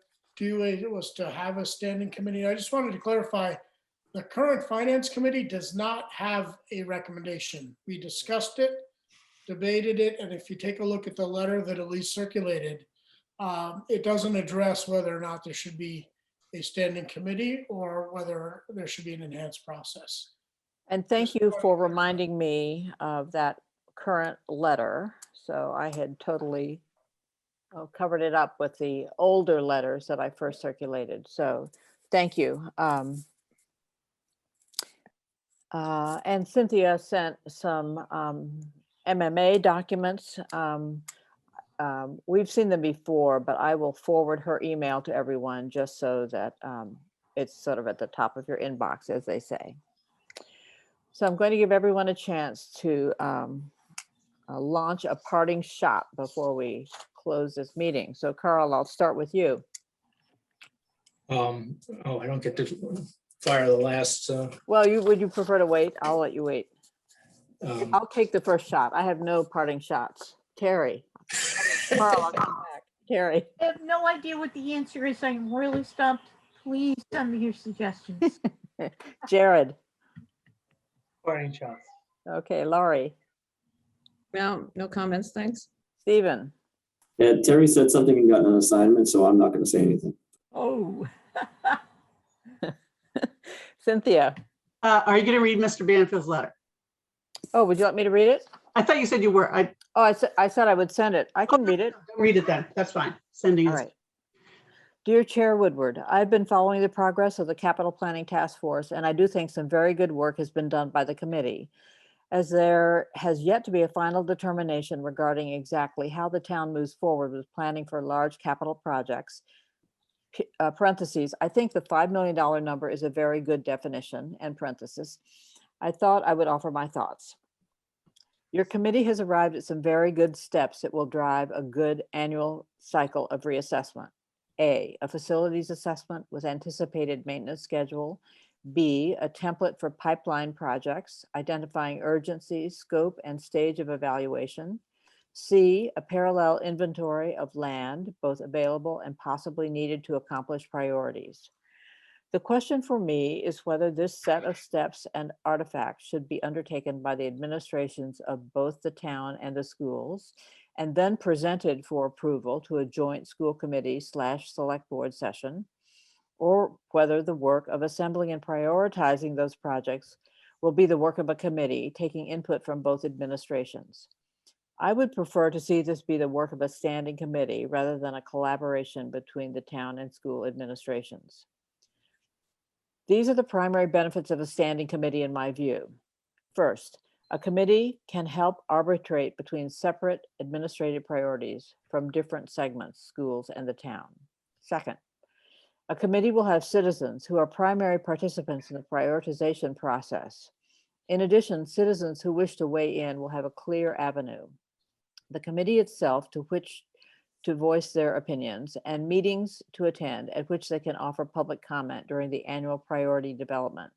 have a standing committee. I just wanted to clarify, the current finance committee does not have a recommendation. We discussed it, debated it, and if you take a look at the letter that Elise circulated, it doesn't address whether or not there should be a standing committee or whether there should be an enhanced process. And thank you for reminding me of that current letter. So I had totally covered it up with the older letters that I first circulated. So thank you. And Cynthia sent some MMA documents. We've seen them before, but I will forward her email to everyone just so that it's sort of at the top of your inbox, as they say. So I'm going to give everyone a chance to launch a parting shot before we close this meeting. So Carl, I'll start with you. Oh, I don't get to fire the last. Well, would you prefer to wait? I'll let you wait. Um, I'll take the first shot. I have no parting shots. Terry. Carl, I'll come back. Terry. I have no idea what the answer is. I'm really stumped. Please send me your suggestions. Jared. Parting shots. Okay, Laurie. No comments, thanks. Stephen. Yeah, Terry said something and got an assignment, so I'm not going to say anything. Oh. Cynthia. Are you going to read Mr. Banfield's letter? Oh, would you like me to read it? I thought you said you were. I said I would send it. I can read it. Read it then. That's fine. Sending All it. right. Dear Chair Woodward, I've been following the progress of the Capital Planning Task Force, and I do think some very good work has been done by the committee. As there has yet to be a final determination regarding exactly how the town moves forward with planning for large capital projects, parentheses, I think the $5 million number is a very good definition, and parentheses. I thought I would offer my thoughts. Your committee has arrived at some very good steps that will drive a good annual cycle of reassessment. A facilities assessment with anticipated maintenance schedule. B, a template for pipeline projects, identifying urgency, scope, and stage of evaluation. C, a parallel inventory of land, both available and possibly needed to accomplish priorities. The question for me is whether this set of steps and artifacts should be undertaken by the administrations of both the town and the schools, and then presented for approval to a joint school committee / select board session, or whether the work of assembling and prioritizing those projects will be the work of a committee, taking input from both administrations. I would prefer to see this be the work of a standing committee rather than a collaboration between the town and school administrations. These are the primary benefits of a standing committee in my view. First, a committee can help arbitrate between separate administrative priorities from different segments, schools, and the town. Second, a committee will have citizens who are primary participants in the prioritization process. In addition, citizens who wish to weigh in will have a clear avenue. The committee itself to which to voice their opinions, and meetings to attend at which they can offer public comment during the annual priority development.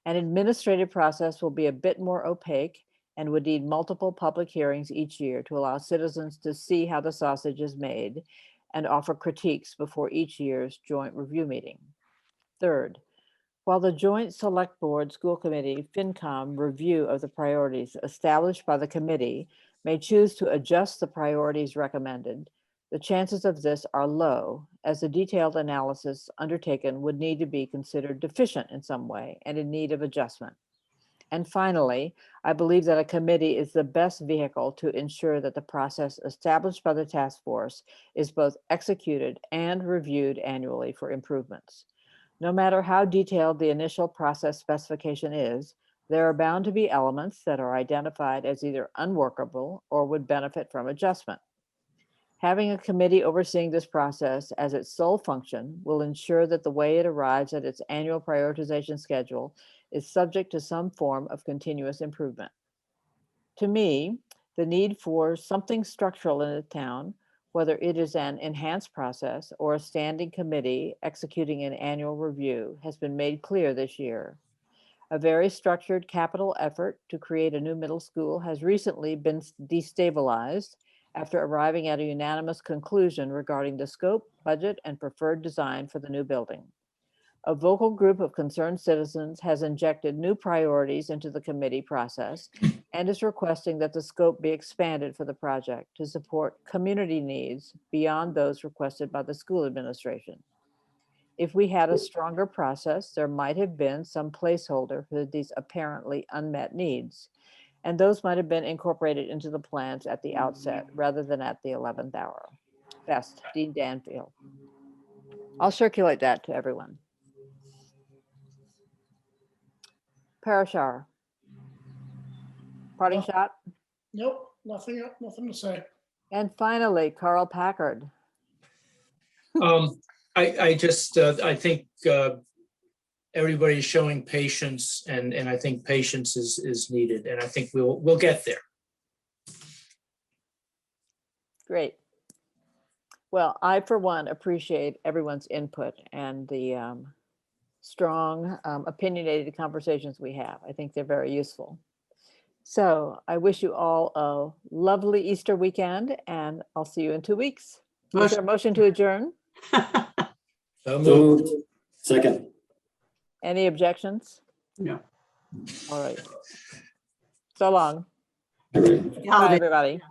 An administrative process will be a bit more opaque and would need multiple public hearings each year to allow citizens to see how the sausage is made and offer critiques before each year's joint review meeting. Third, while the joint select board school committee FinCom review of the priorities established by the committee may choose to adjust the priorities recommended, the chances of this are low, as the detailed analysis undertaken would need to be considered deficient in some way and in need of adjustment. And finally, I believe that a committee is the best vehicle to ensure that the process established by the task force is both executed and reviewed annually for improvements. No matter how detailed the initial process specification is, there are bound to be elements that are identified as either unworkable or would benefit from adjustment. Having a committee overseeing this process as its sole function will ensure that the way it arrives at its annual prioritization schedule is subject to some form of continuous improvement. To me, the need for something structural in the town whether it is an enhanced process or a standing committee executing an annual review, has been made clear this year. A very structured capital effort to create a new middle school has recently been destabilized after arriving at a unanimous conclusion regarding the scope, budget, and preferred design for the new building. A vocal group of concerned citizens has injected new priorities into the committee process and is requesting that the scope be expanded for the project to support community needs beyond those requested by the school administration. If we had a stronger process, there might have been some placeholder for these apparently unmet needs, and those might have been incorporated into the plans at the outset rather than at the 11th hour. Best, Dean Danfield. I'll circulate that to everyone. Parashar. Parting Well- shot. Nope, nothing to say. And finally, Carl Packard. I just, I think everybody's showing patience and I think patience is needed and I think we'll get there. Great. Well, I, for one, appreciate everyone's input and the strong, opinionated conversations we have. I think they're very useful. So I wish you all a lovely Easter weekend, and I'll see you in 2 weeks. Is there a motion to adjourn? So So moved. moved. Second. Any objections? No. All right. So long. Everybody. Bye, everybody.